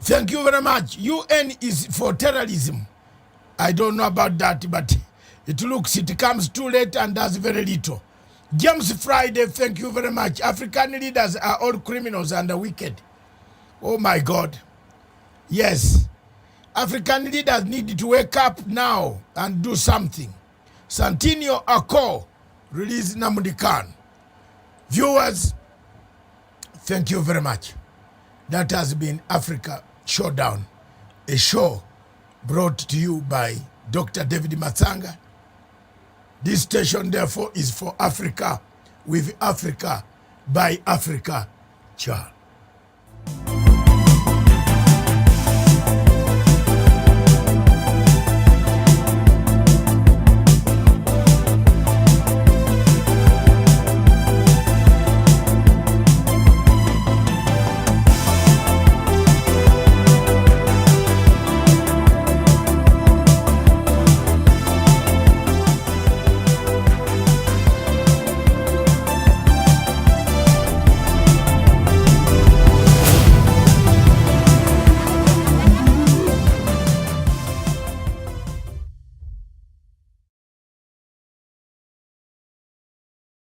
thank you very much. UN is for terrorism. I don't know about that, but it comes too late and does very little. James Friday, thank you very much. African leaders are all criminals and wicked. Oh my God. Yes. African leaders need to wake up now and do something. Santinio Akko, release Namdi Khan. Viewers, thank you very much. That has been Africa Showdown, a show brought to you by Dr. David Matsanga. This station, therefore, is for Africa, with Africa, by Africa. Ciao.